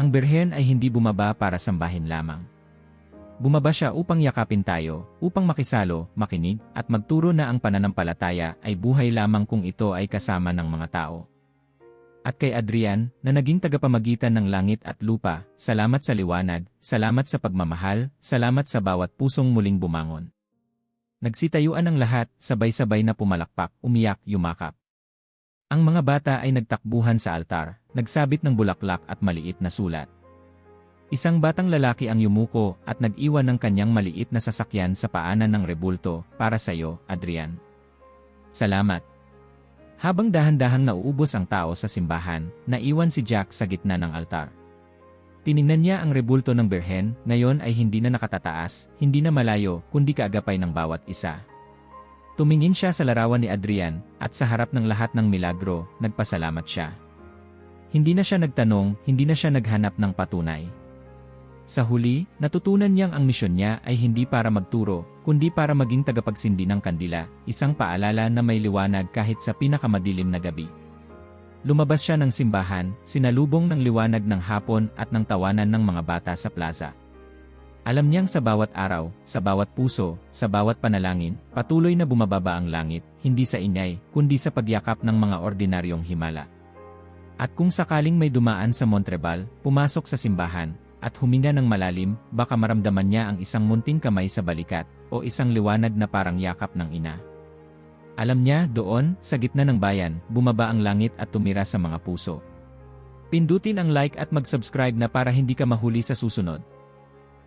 Ang Birhen ay hindi bumaba para sambahin lamang. Bumaba siya upang yakapin tayo, upang makisalo, makinig, at magturo na ang pananampalataya ay buhay lamang kung ito ay kasama ng mga tao. At kay Adrian, na naging tagapamagitan ng langit at lupa, salamat sa liwanag, salamat sa pagmamahal, salamat sa bawat pusong muling bumangon. Nagsitayuan ang lahat, sabay-sabay na pumalakpak, umiyak, yumakap. Ang mga bata ay nagtakbuhan sa altar, nagsabit ng bulaklak at maliit na sulat. Isang batang lalaki ang yumuko at nag-iwan ng kanyang maliit na sasakyan sa paanan ng rebulto, para sa iyo, Adrian. Salamat. Habang dahan-dahang nauubos ang tao sa simbahan, naiwan si Jack sa gitna ng altar. Tiningnan niya ang rebulto ng Birhen, ngayon ay hindi na nakatataas, hindi na malayo, kundi kaagapay ng bawat isa. Tumingin siya sa larawan ni Adrian, at sa harap ng lahat ng milagro, nagpasalamat siya. Hindi na siya nagtanong, hindi na siya naghanap ng patunay. Sa huli, natutunan niyang ang misyon niya ay hindi para magturo, kundi para maging tagapagsindi ng kandila, isang paalala na may liwanag kahit sa pinakamadilim na gabi. Lumabas siya ng simbahan, sinalubong ng liwanag ng hapon at ng tawanan ng mga bata sa plaza. Alam niyang sa bawat araw, sa bawat puso, sa bawat panalangin, patuloy na bumababa ang langit, hindi sa ingay, kundi sa pagyakap ng mga ordinaryong himala. At kung sakaling may dumaan sa Montrebal, pumasok sa simbahan, at huminga ng malalim, baka maramdaman niya ang isang munting kamay sa balikat, o isang liwanag na parang yakap ng ina. Alam niya, doon, sa gitna ng bayan, bumaba ang langit at tumira sa mga puso. Pindutin ang like at mag-subscribe na para hindi ka mahuli sa susunod.